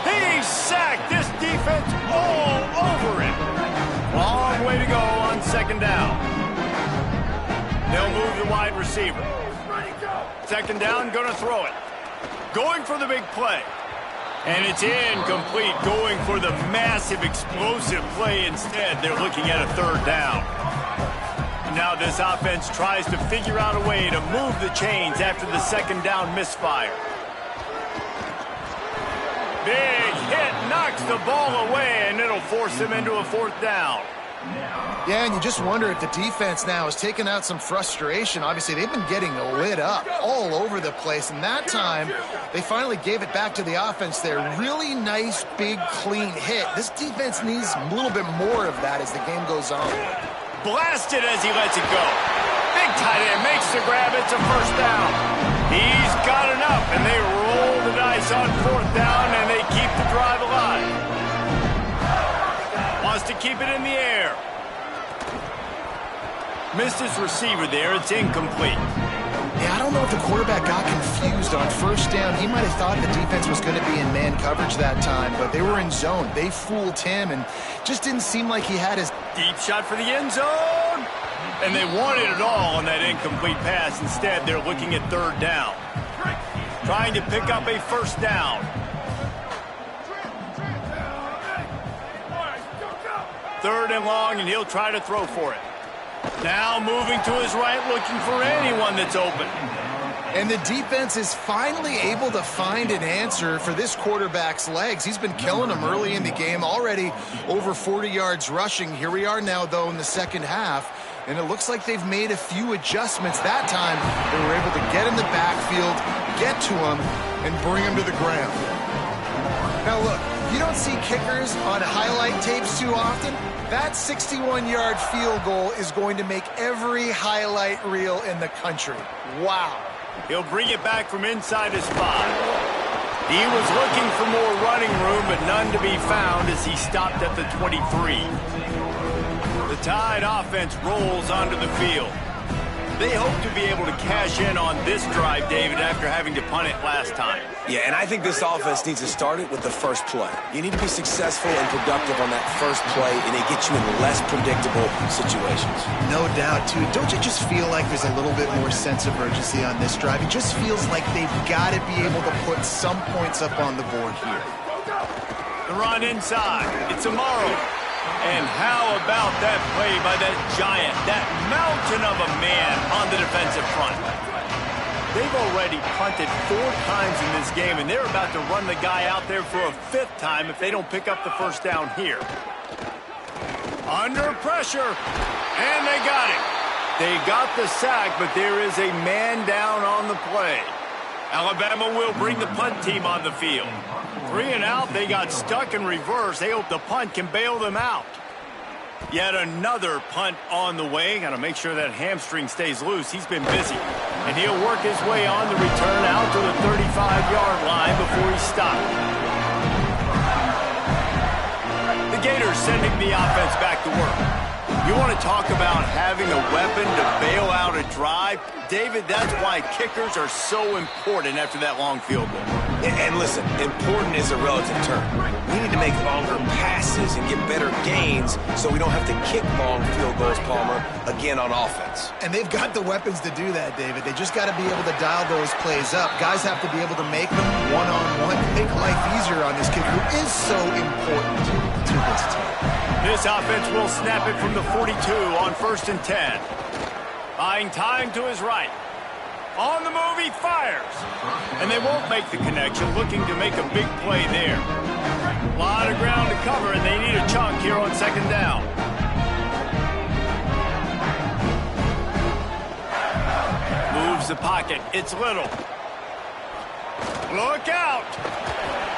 He's sacked. This defense all over him. Long way to go on second down. They'll move the wide receiver. Second down, going to throw it. Going for the big play. And it's incomplete. Going for the massive, explosive play instead. They're looking at a third down. Now this offense tries to figure out a way to move the chains after the second down misfire. Big hit, knocks the ball away, and it'll force them into a fourth down.
Yeah, and you just wonder if the defense now has taken out some frustration. Obviously, they've been getting lit up all over the place, and that time, they finally gave it back to the offense there. Really nice, big, clean hit. This defense needs a little bit more of that as the game goes on.
Blasted as he lets it go. Big tight end makes the grab. It's a first down. He's got enough, and they roll the dice on fourth down, and they keep the drive alive. Wants to keep it in the air. Missed his receiver there. It's incomplete.
Yeah, I don't know if the quarterback got confused on first down. He might have thought the defense was going to be in man coverage that time, but they were in zone. They fooled him, and just didn't seem like he had his...
Deep shot for the end zone. And they wanted it all on that incomplete pass. Instead, they're looking at third down. Trying to pick up a first down. Third and long, and he'll try to throw for it. Now moving to his right, looking for anyone that's open.
And the defense is finally able to find an answer for this quarterback's legs. He's been killing them early in the game, already over 40 yards rushing. Here we are now, though, in the second half, and it looks like they've made a few adjustments. That time, they were able to get in the backfield, get to him, and bring him to the ground. Now, look, you don't see kickers on highlight tapes too often. That 61-yard field goal is going to make every highlight reel in the country. Wow.
He'll bring it back from inside his 5. He was looking for more running room, but none to be found as he stopped at the 23. The Tide offense rolls onto the field. They hope to be able to cash in on this drive, David, after having to punt it last time.
Yeah, and I think this offense needs to start it with the first play. You need to be successful and productive on that first play, and it gets you in less predictable situations.
No doubt, too. Don't you just feel like there's a little bit more sense of urgency on this drive? It just feels like they've got to be able to put some points up on the board here.
The run inside. It's Amaro. And how about that play by that giant, that mountain of a man on the defensive front? They've already punted 4 times in this game, and they're about to run the guy out there for a 5th time if they don't pick up the first down here. Under pressure, and they got it. They got the sack, but there is a man down on the play. Alabama will bring the punt team on the field. 3 and out, they got stuck in reverse. They hope the punt can bail them out. Yet another punt on the way. Got to make sure that hamstring stays loose. He's been busy. And he'll work his way on the return out to the 35-yard line before he's stopped. The Gators sending the offense back to work. You want to talk about having a weapon to bail out a drive? David, that's why kickers are so important after that long field goal.
And listen, important is a relative term. We need to make longer passes and get better gains so we don't have to kick long field goals, Palmer, again on offense.
And they've got the weapons to do that, David. They just got to be able to dial those plays up. Guys have to be able to make them one-on-one, make life easier on this kid who is so important to this team.
This offense will snap it from the 42 on 1st and 10. Buying time to his right. On the move, he fires. And they won't make the connection, looking to make a big play there. A lot of ground to cover, and they need a chunk here on second down. Moves the pocket. It's Little. Look out.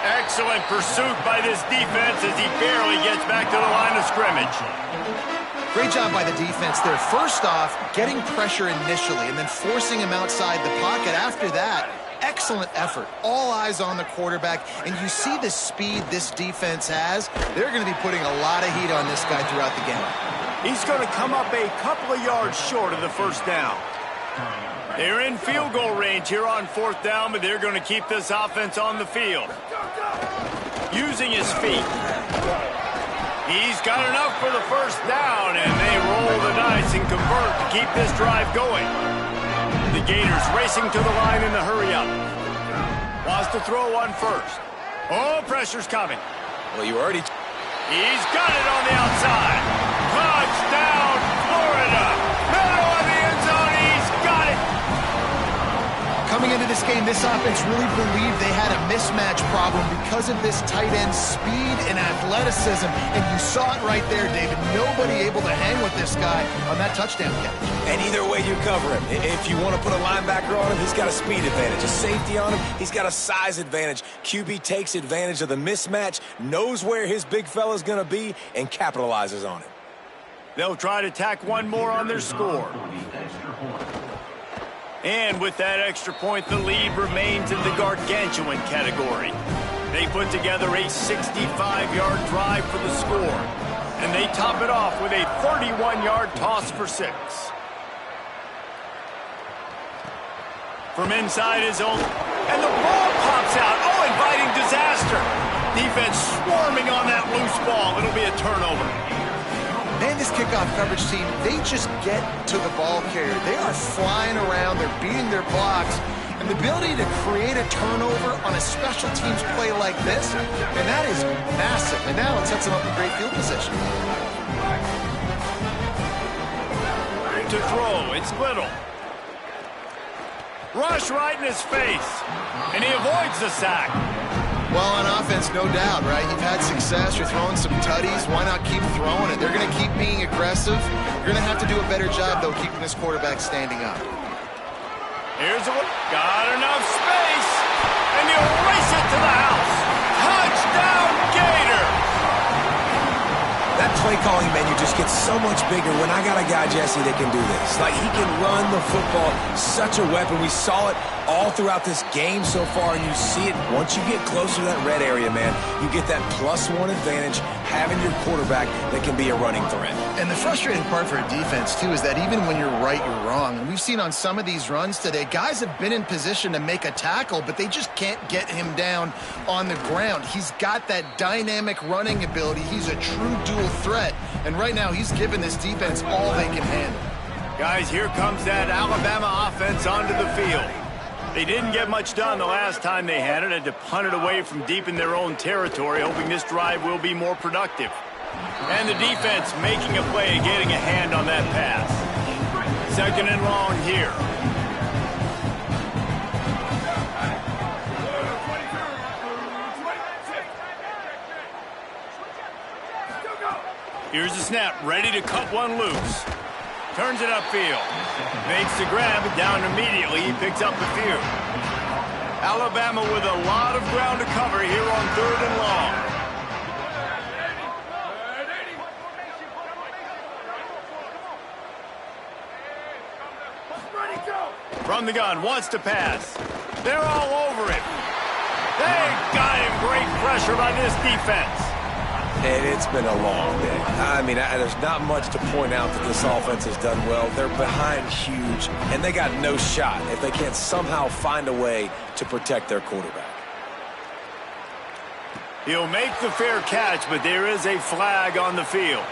Excellent pursuit by this defense as he barely gets back to the line of scrimmage.
Great job by the defense there. First off, getting pressure initially and then forcing him outside the pocket. After that, excellent effort. All eyes on the quarterback, and you see the speed this defense has. They're going to be putting a lot of heat on this guy throughout the game.
He's going to come up a couple of yards short of the first down. They're in field goal range here on 4th down, but they're going to keep this offense on the field. Using his feet. He's got enough for the first down, and they roll the dice and convert to keep this drive going. The Gators racing to the line in the hurry-up. Wants to throw on first. Oh, pressure's coming.
Well, you already...
He's got it on the outside. Touchdown, Florida. Middle of the end zone. He's got it.
Coming into this game, this offense really believed they had a mismatch problem because of this tight end speed and athleticism. And you saw it right there, David. Nobody able to hang with this guy on that touchdown catch.
And either way you cover him. If you want to put a linebacker on him, he's got a speed advantage. A safety on him, he's got a size advantage. QB takes advantage of the mismatch, knows where his big fella's going to be, and capitalizes on it.
They'll try to tack one more on their score. And with that extra point, the lead remains in the gargantuan category. They put together a 65-yard drive for the score. And they top it off with a 31-yard toss for 6. From inside his own, and the ball pops out. Oh, inviting disaster. Defense swarming on that loose ball. It'll be a turnover.
Man, this kickoff coverage team, they just get to the ball carrier. They are flying around. They're beating their blocks. And the ability to create a turnover on a special teams play like this, and that is massive. And now it sets them up in great field position.
To throw, it's Little. Rush right in his face, and he avoids the sack.
Well, on offense, no doubt, right? You've had success. You're throwing some tutties. Why not keep throwing it? They're going to keep being aggressive. You're going to have to do a better job, though, keeping this quarterback standing up.
Here's a look. Got enough space, and he'll race it to the house. Touchdown, Gator!
That play calling menu just gets so much bigger when I got a guy, Jesse, that can do this. Like, he can run the football, such a weapon. We saw it all throughout this game so far, and you see it once you get closer to that red area, man. You get that +1 advantage having your quarterback that can be a running threat.
And the frustrating part for a defense, too, is that even when you're right, you're wrong. And we've seen on some of these runs today, guys have been in position to make a tackle, but they just can't get him down on the ground. He's got that dynamic running ability. He's a true dual threat. And right now, he's giving this defense all they can handle.
Guys, here comes that Alabama offense onto the field. They didn't get much done the last time they had it. Had to punt it away from deep in their own territory, hoping this drive will be more productive. And the defense making a play, getting a hand on that pass. 2nd and long here. Here's the snap, ready to cut one loose. Turns it upfield. Makes the grab, down immediately. He picks up the few. Alabama with a lot of ground to cover here on 3rd and long. From the gun, wants to pass. They're all over him. They got him. Great pressure by this defense.
And it's been a long day. I mean, there's not much to point out that this offense has done well. They're behind huge, and they got no shot if they can't somehow find a way to protect their quarterback.
He'll make the fair catch, but there is a flag on the field.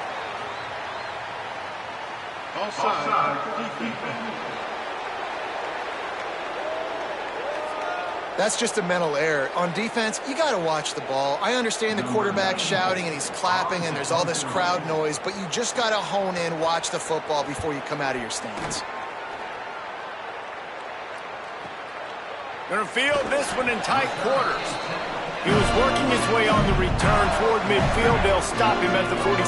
That's just a mental error. On defense, you got to watch the ball. I understand the quarterback shouting and he's clapping and there's all this crowd noise, but you just got to hone in, watch the football before you come out of your stance.
Going to field this one in tight quarters. He was working his way on the return toward midfield. They'll stop him at the 46.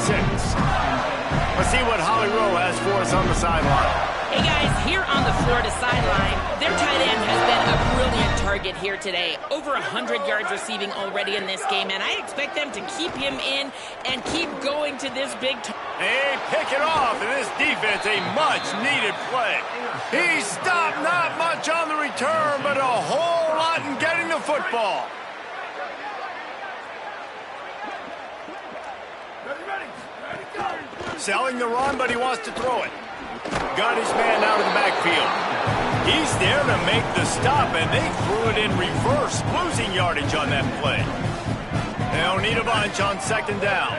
Let's see what Holly Rowe has for us on the sideline.
Hey guys, here on the Florida sideline, their tight end has been a brilliant target here today. Over 100 yards receiving already in this game, and I expect them to keep him in and keep going to this big
They pick it off, and this defense, a much-needed play. He stopped, not much on the return, but a whole football. Selling the run, but he wants to throw it. Got his man out of the backfield. He's there to make the stop, and they threw it in reverse, losing yardage on that play. They'll need a bunch on second down.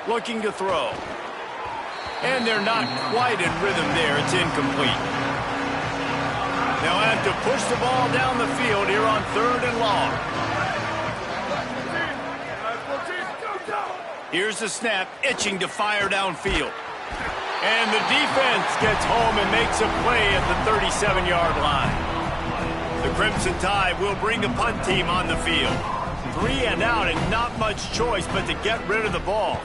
Looking to throw. And they're not quite in rhythm there. It's incomplete. They'll have to push the ball down the field here on 3rd and long. Here's the snap, itching to fire downfield. And the defense gets home and makes a play at the 37-yard line. The Crimson Tide will bring the punt team on the field. 3 and out and not much choice but to get rid of the ball.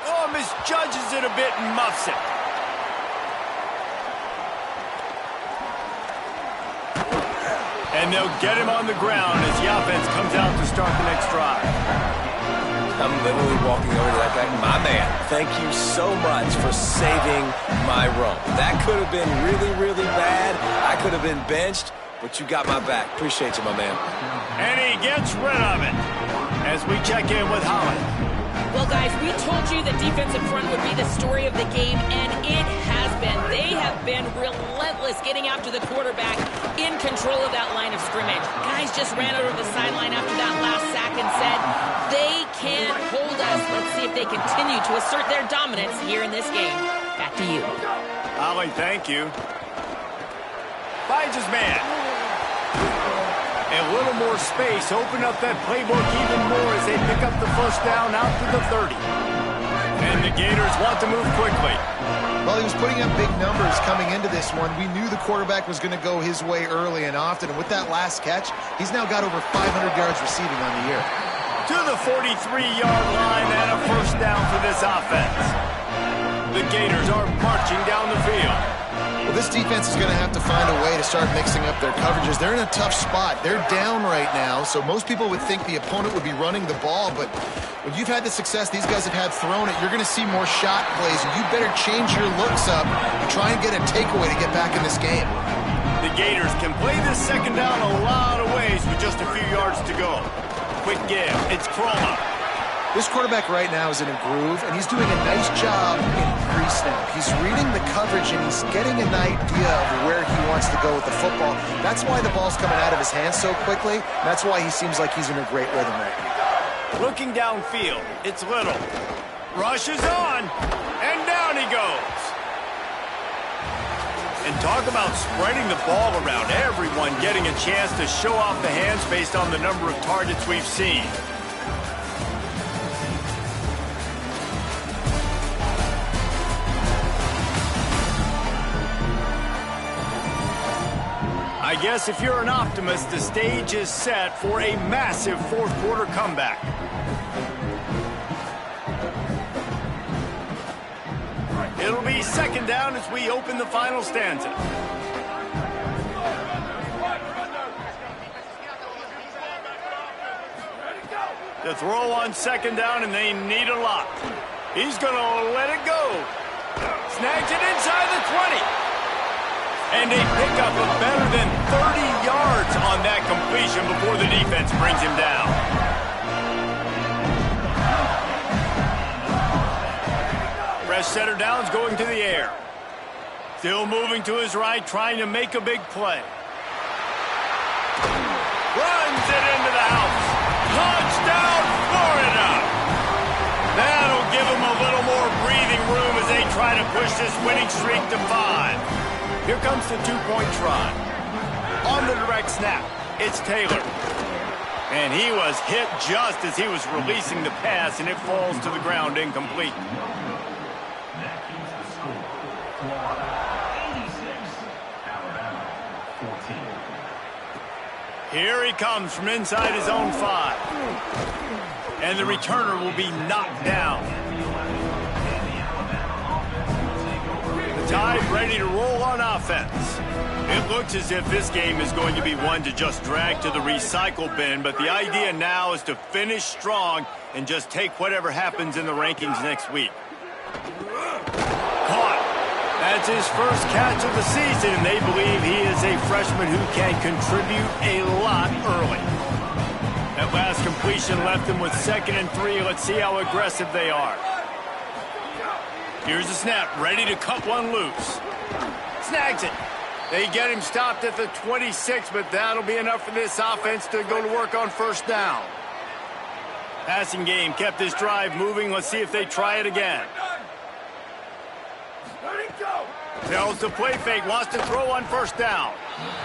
Oh, misjudges it a bit and muffs it. And they'll get him on the ground as the offense comes out to start the next drive.
I'm literally walking over to that guy. My man, thank you so much for saving my run. That could have been really, really bad. I could have been benched, but you got my back. Appreciate you, my man.
And he gets rid of it as we check in with Holland.
Well, guys, we told you the defensive front would be the story of the game, and it has been. They have been relentless getting after the quarterback, in control of that line of scrimmage. Guys just ran over the sideline after that last sack and said, they can't hold us. Let's see if they continue to assert their dominance here in this game. Back to you.
Holly, thank you. Finds his man. A little more space, open up that playbook even more as they pick up the first down out to the 30. And the Gators want to move quickly.
Well, he was putting up big numbers coming into this one. We knew the quarterback was going to go his way early and often. And with that last catch, he's now got over 500 yards receiving on the year.
To the 43-yard line and a first down for this offense. The Gators are marching down the field.
Well, this defense is going to have to find a way to start mixing up their coverages. They're in a tough spot. They're down right now, so most people would think the opponent would be running the ball, but when you've had the success these guys have had throwing it, you're going to see more shot plays, and you better change your looks up and try and get a takeaway to get back in this game.
The Gators can play this second down a lot of ways with just a few yards to go. Quick give. It's Croma.
This quarterback right now is in a groove, and he's doing a nice job in pre-snap. He's reading the coverage, and he's getting an idea of where he wants to go with the football. That's why the ball's coming out of his hands so quickly. That's why he seems like he's in a great rhythm right now.
Looking downfield, it's Little. Rushes on, and down he goes. And talk about spreading the ball around. Everyone getting a chance to show off the hands based on the number of targets we've seen. I guess if you're an optimist, the stage is set for a massive fourth quarter comeback. It'll be second down as we open the final stanza. The throw on second down, and they need a lot. He's going to let it go. Snags it inside the 20. And a pickup of better than 30 yards on that completion before the defense brings him down. Fresh setter downs going to the air. Still moving to his right, trying to make a big play. Runs it into the house. Touchdown, Florida! That'll give him a little more breathing room as they try to push this winning streak to 5. Here comes the two-point try. On the direct snap, it's Taylor. And he was hit just as he was releasing the pass, and it falls to the ground incomplete. Here he comes from inside his own 5. And the returner will be knocked down. The Tide ready to roll on offense. It looks as if this game is going to be one to just drag to the recycle bin, but the idea now is to finish strong and just take whatever happens in the rankings next week. Caught. That's his first catch of the season, and they believe he is a freshman who can contribute a lot early. That last completion left them with 2nd and 3. Let's see how aggressive they are. Here's the snap, ready to cut one loose. Snags it. They get him stopped at the 26, but that'll be enough for this offense to go to work on 1st down. Passing game kept this drive moving. Let's see if they try it again. Tells the play fake, wants to throw on 1st down.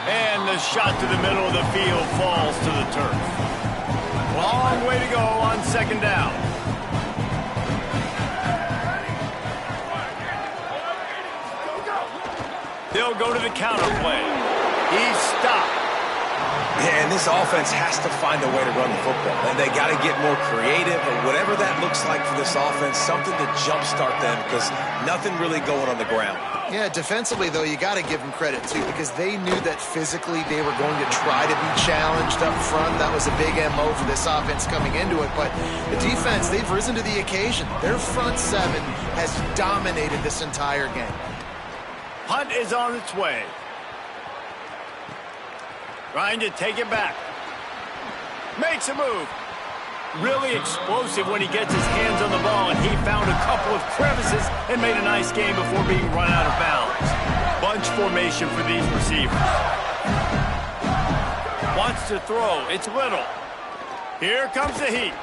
And the shot to the middle of the field falls to the turf. Long way to go on 2nd down. They'll go to the counter play. He's stopped.
Yeah, and this offense has to find a way to run the football. And they got to get more creative, or whatever that looks like for this offense, something to jumpstart them, because nothing really going on the ground.
Yeah, defensively, though, you got to give them credit, too, because they knew that physically they were going to try to be challenged up front. That was a big MO for this offense coming into it. But the defense, they've risen to the occasion. Their front 7 has dominated this entire game.
Punt is on its way. Trying to take it back. Makes a move. Really explosive when he gets his hands on the ball, and he found a couple of crevices and made a nice game before being run out of bounds. Bunch formation for these receivers. Wants to throw. It's Little. Here comes the heat.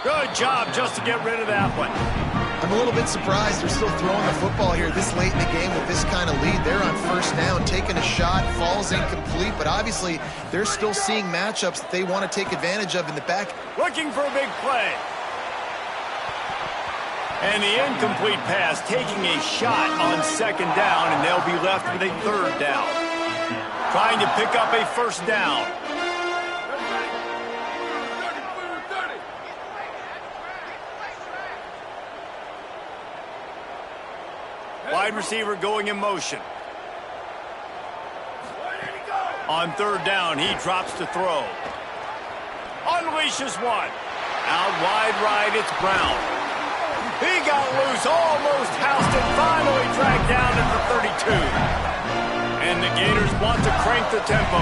Good job just to get rid of that one.
I'm a little bit surprised they're still throwing the football here this late in the game with this kind of lead. They're on 1st down, taking a shot, falls incomplete, but obviously they're still seeing matchups that they want to take advantage of in the back.
Looking for a big play. And the incomplete pass, taking a shot on 2nd down, and they'll be left with a 3rd down. Trying to pick up a 1st down. Wide receiver going in motion. On 3rd down, he drops to throw. Unleashes one. Out wide right, it's Brown. He got loose, almost housed it, finally dragged down at the 32. And the Gators want to crank the tempo.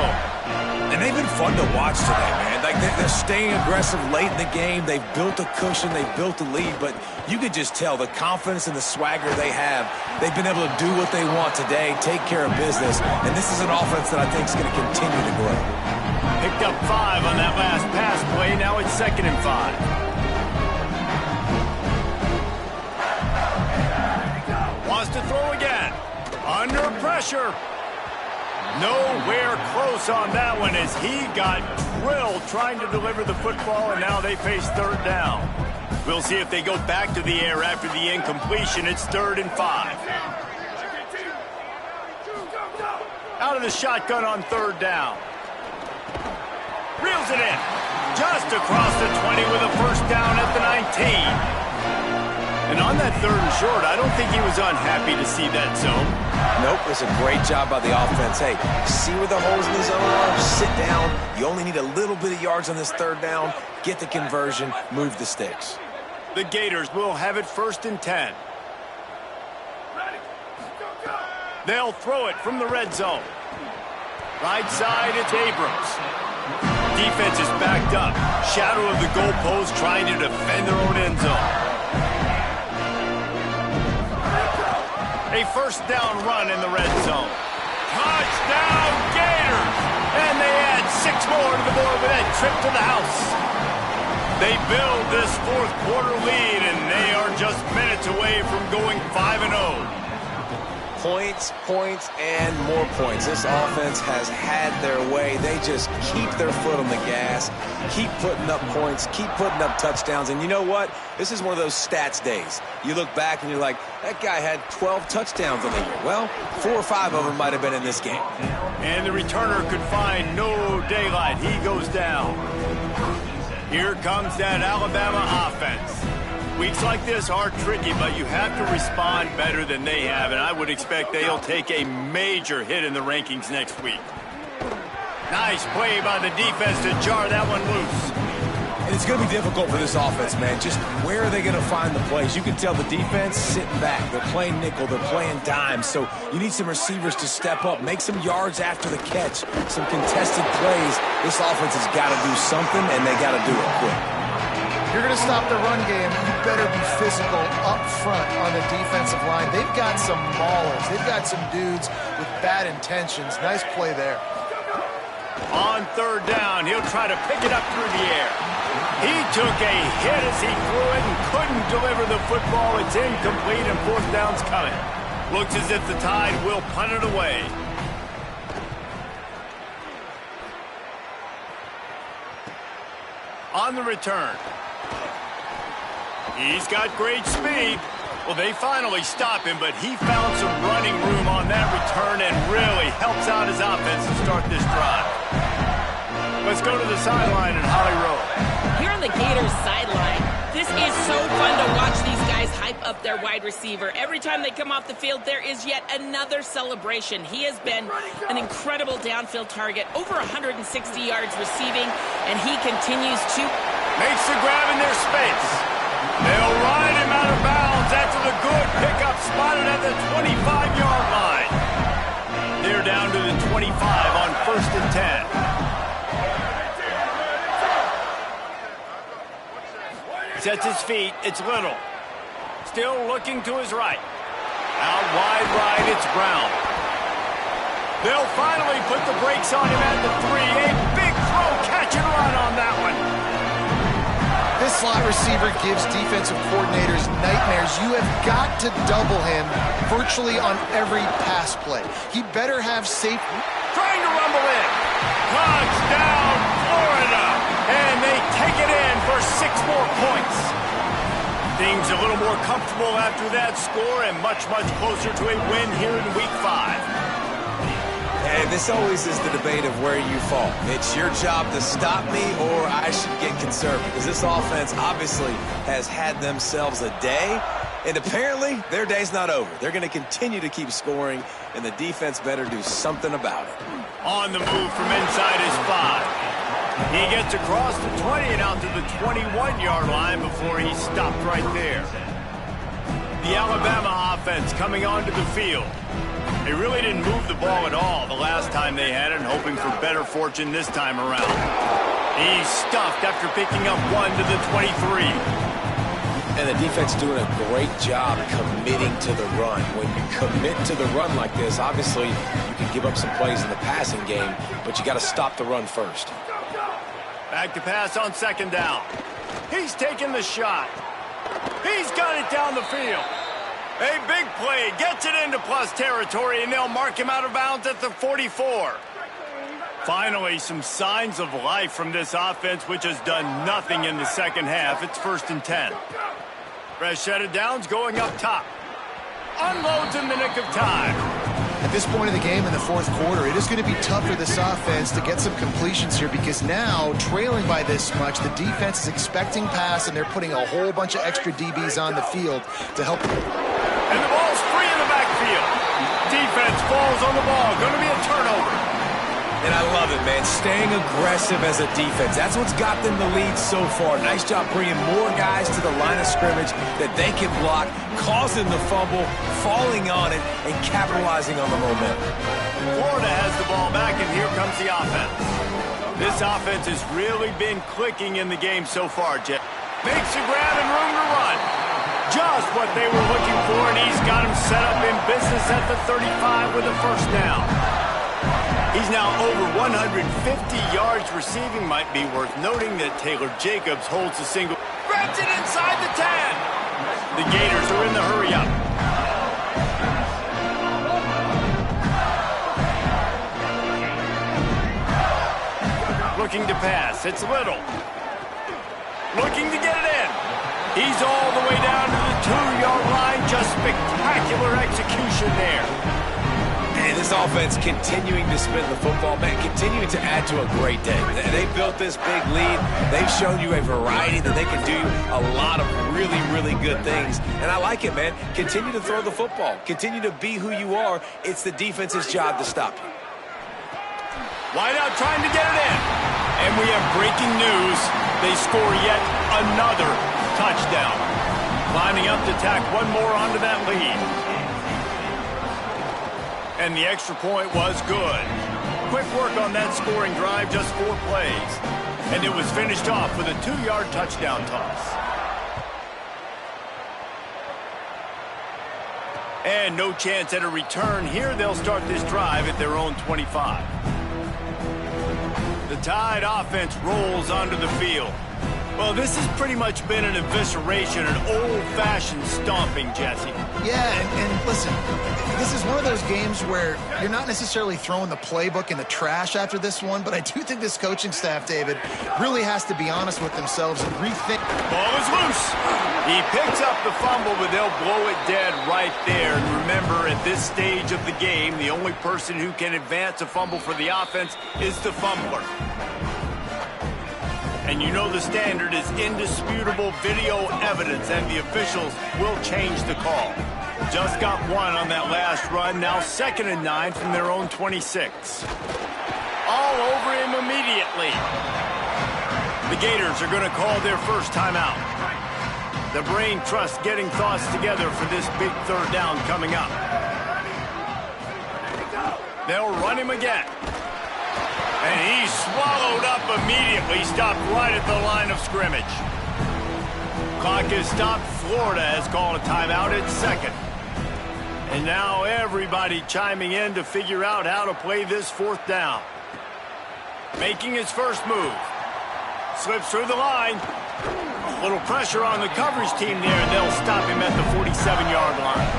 And they've been fun to watch today, man. Like, they're staying aggressive late in the game. They've built a cushion. They've built a lead. But you could just tell the confidence and the swagger they have. They've been able to do what they want today, take care of business. And this is an offense that I think is going to continue to grow.
Picked up 5 on that last pass play. Now it's 2nd and 5. Wants to throw again. Under pressure. Nowhere close on that one as he got drilled trying to deliver the football, and now they face 3rd down. We'll see if they go back to the air after the incompletion. It's 3rd and 5. Out of the shotgun on 3rd down. Reels it in. Just across the 20 with a 1st down at the 19. And on that 3rd and short, I don't think he was unhappy to see that zone.
Nope, it's a great job by the offense. Hey, see where the holes in the zone are, sit down. You only need a little bit of yards on this 3rd down. Get the conversion, move the sticks.
The Gators will have it 1st and 10. They'll throw it from the red zone. Right side, it's Abrams. Defense is backed up. Shadow of the goalpost trying to defend their own end zone. A 1st down run in the red zone. Touchdown, Gators! And they add 6 more to the board with that trip to the house. They build this 4th quarter lead, and they are just minutes away from going 5-0.
Points, points, and more points. This offense has had their way. They just keep their foot on the gas, keep putting up points, keep putting up touchdowns. And you know what? This is one of those stats days. You look back and you're like, that guy had 12 touchdowns on the year. Well, 4 or 5 of them might have been in this game.
And the returner could find no daylight. He goes down. Here comes that Alabama offense. Weeks like this are tricky, but you have to respond better than they have, and I would expect they'll take a major hit in the rankings next week. Nice play by the defense to jar that one loose.
And it's going to be difficult for this offense, man. Just where are they going to find the plays? You can tell the defense sitting back. They're playing nickel. They're playing dime. So you need some receivers to step up, make some yards after the catch, some contested plays. This offense has got to do something, and they got to do it quick.
You're going to stop the run game, you better be physical up front on the defensive line. They've got some maulers. They've got some dudes with bad intentions. Nice play there.
On third down, he'll try to pick it up through the air. He took a hit as he threw it and couldn't deliver the football. It's incomplete and fourth down's coming. Looks as if the Tide will punt it away. On the return. He's got great speed. Well, they finally stop him, but he found some running room on that return and really helps out his offense to start this drive. Let's go to the sideline in Holly Rowe.
Here on the Gators sideline, this is so fun to watch these guys hype up their wide receiver. Every time they come off the field, there is yet another celebration. He has been an incredible downfield target, over 160 yards receiving, and he continues to...
Makes the grab in their space. They'll ride him out of bounds after the good pickup spotted at the 25-yard line. They're down to the 25 on 1st and 10. Sets his feet, it's Little. Still looking to his right. Out wide right, it's Brown. They'll finally put the brakes on him at the 3. A big throw, catch and run on that one.
This slot receiver gives defensive coordinators nightmares. You have got to double him virtually on every pass play. He better have safe...
Trying to rumble in. Touchdown, Florida. And they take it in for 6 more points. Things a little more comfortable after that score and much, much closer to a win here in Week 5.
And this always is the debate of where you fall. It's your job to stop me or I should get conservative. Because this offense obviously has had themselves a day. And apparently their day's not over. They're going to continue to keep scoring. And the defense better do something about it.
On the move from inside his 5. He gets across the 20 and out to the 21-yard line before he stopped right there. The Alabama offense coming onto the field. They really didn't move the ball at all the last time they had it, hoping for better fortune this time around. He's stuffed after picking up 1 to the 23.
And the defense doing a great job committing to the run. When you commit to the run like this, obviously you can give up some plays in the passing game, but you got to stop the run first.
Back to pass on 2nd down. He's taking the shot. He's got it down the field. A big play, gets it into plus territory, and they'll mark him out of bounds at the 44. Finally, some signs of life from this offense, which has done nothing in the second half. It's 1st and 10. Fresh set of downs going up top. Unloads in the nick of time.
At this point in the game in the 4th quarter, it is going to be tough for this offense to get some completions here because now, trailing by this much, the defense is expecting pass and they're putting a whole bunch of extra DBs on the field to help.
And the ball's free in the backfield. Defense falls on the ball. Going to be a turnover.
And I love it, man. Staying aggressive as a defense. That's what's got them the lead so far. Nice job bringing more guys to the line of scrimmage that they can block, causing the fumble, falling on it, and capitalizing on the momentum.
Florida has the ball back, and here comes the offense. This offense has really been clicking in the game so far, Jeff. Makes a grab and room to run. Just what they were looking for, and he's got him set up in business at the 35 with a 1st down. He's now over 150 yards receiving. Might be worth noting that Taylor Jacobs holds the single. Grabs it inside the 10. The Gators are in the hurry up. Looking to pass. It's Little. Looking to get it in. He's all the way down to the 2-yard line. Just spectacular execution there.
And this offense continuing to spin the football, man, continuing to add to a great day. They built this big lead. They've shown you a variety that they can do a lot of really, really good things. And I like it, man. Continue to throw the football. Continue to be who you are. It's the defense's job to stop you.
Wide out trying to get it in. And we have breaking news. They score yet another touchdown. Lining up to tack one more onto that lead. And the extra point was good. Quick work on that scoring drive, just 4 plays. And it was finished off with a 2-yard touchdown toss. And no chance at a return here. They'll start this drive at their own 25. The Tide offense rolls onto the field. Well, this has pretty much been an evisceration, an old-fashioned stomping, Jesse.
Yeah, and listen, this is one of those games where you're not necessarily throwing the playbook in the trash after this one, but I do think this coaching staff, David, really has to be honest with themselves and rethink.
Ball is loose. He picks up the fumble, but they'll blow it dead right there. And remember, at this stage of the game, the only person who can advance a fumble for the offense is the fumbler. And you know the standard is indisputable video evidence, and the officials will change the call. Just got one on that last run. Now 2nd and 9 from their own 26. All over him immediately. The Gators are going to call their first timeout. The brain trust getting thoughts together for this big 3rd down coming up. They'll run him again. And he's swallowed up immediately, stopped right at the line of scrimmage. Clock is stopped. Florida has called a timeout at 2nd. And now everybody chiming in to figure out how to play this 4th down. Making his first move. Slips through the line. A little pressure on the coverage team there, and they'll stop him at the 47-yard line.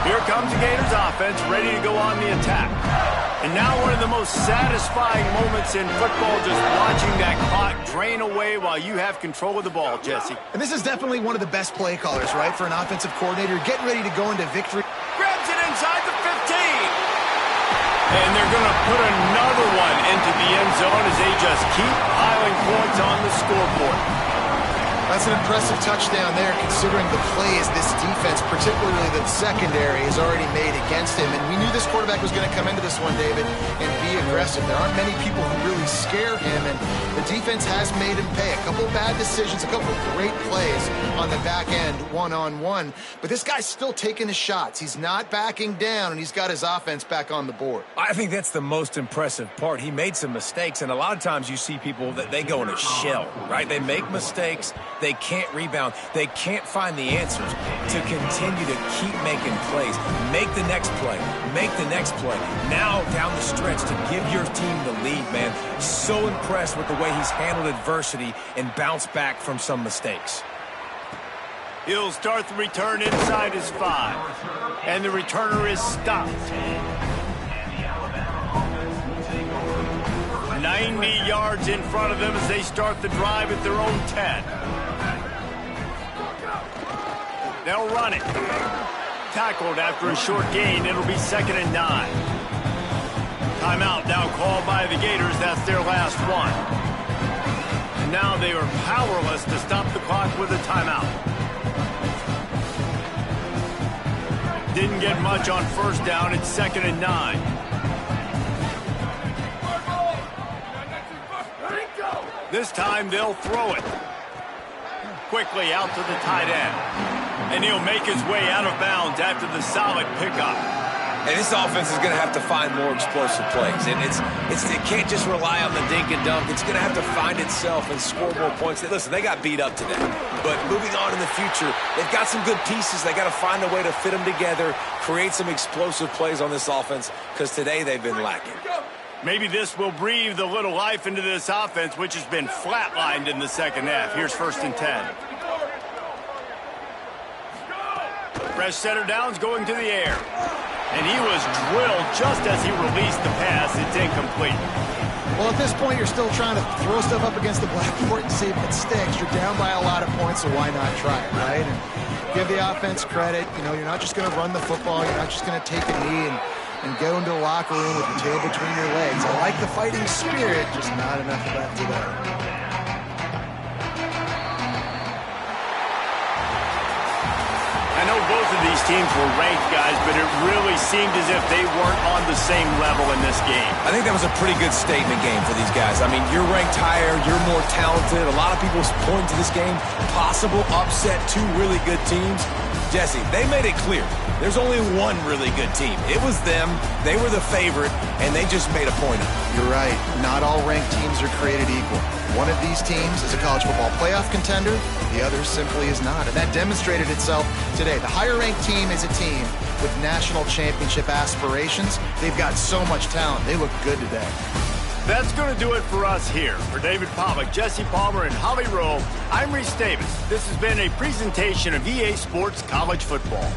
Here comes the Gators offense, ready to go on the attack. And now one of the most satisfying moments in football, just watching that clock drain away while you have control of the ball, Jesse.
And this is definitely one of the best play callers, right, for an offensive coordinator, getting ready to go into victory.
Grabs it inside the 15. And they're going to put another one into the end zone as they just keep piling points on the scoreboard.
That's an impressive touchdown there, considering the plays this defense, particularly the secondary, has already made against him. And we knew this quarterback was going to come into this one, David, and be aggressive. There aren't many people who really scare him, and the defense has made him pay. A couple bad decisions, a couple great plays on the back end, one-on-one. But this guy's still taking his shots. He's not backing down, and he's got his offense back on the board.
I think that's the most impressive part. He made some mistakes, and a lot of times you see people that they go in a shell, right? They make mistakes. They can't rebound. They can't find the answers to continue to keep making plays. Make the next play. Make the next play. Now down the stretch to give your team the lead, man. So impressed with the way he's handled adversity and bounced back from some mistakes.
He'll start the return inside his 5. And the returner is stopped. 90 yards in front of them as they start the drive at their own 10. They'll run it. Tackled after a short gain. It'll be 2nd and 9. Timeout now called by the Gators. That's their last one. And now they are powerless to stop the clock with a timeout. Didn't get much on 1st down. It's 2nd and 9. This time they'll throw it. Quickly out to the tight end. And he'll make his way out of bounds after the solid pickup.
And this offense is going to have to find more explosive plays. And it can't just rely on the dink and dunk. It's going to have to find itself and score more points. Listen, they got beat up today. But moving on in the future, they've got some good pieces. They got to find a way to fit them together, create some explosive plays on this offense, because today they've been lacking.
Maybe this will breathe a little life into this offense, which has been flatlined in the 2nd half. Here's 1st and 10. Fresh center downs going to the air. And he was drilled just as he released the pass. It's incomplete.
Well, at this point, you're still trying to throw stuff up against the blackboard and see if it sticks. You're down by a lot of points, so why not try it, right? And give the offense credit. You know, you're not just going to run the football. You're not just going to take a knee and go into the locker room with your tail between your legs. I like the fighting spirit, just not enough of that today.
both of these teams were ranked, guys, but it really seemed as if they weren't on the same level in this game.
I think that was a pretty good statement game for these guys. I mean, you're ranked higher, you're more talented. A lot of people point to this game, possible upset, two really good teams. Jesse, they made it clear. There's only one really good team. It was them. They were the favorite, and they just made a point of it.
You're right. Not all ranked teams are created equal. One of these teams is a college football playoff contender. The other simply is not. And that demonstrated itself today. The higher-ranked team is a team with national championship aspirations. They've got so much talent. They look good today.
That's going to do it for us here. For David Pollack, Jesse Palmer, and Holly Rowe, I'm Reese Davis. This has been a presentation of EA Sports College Football.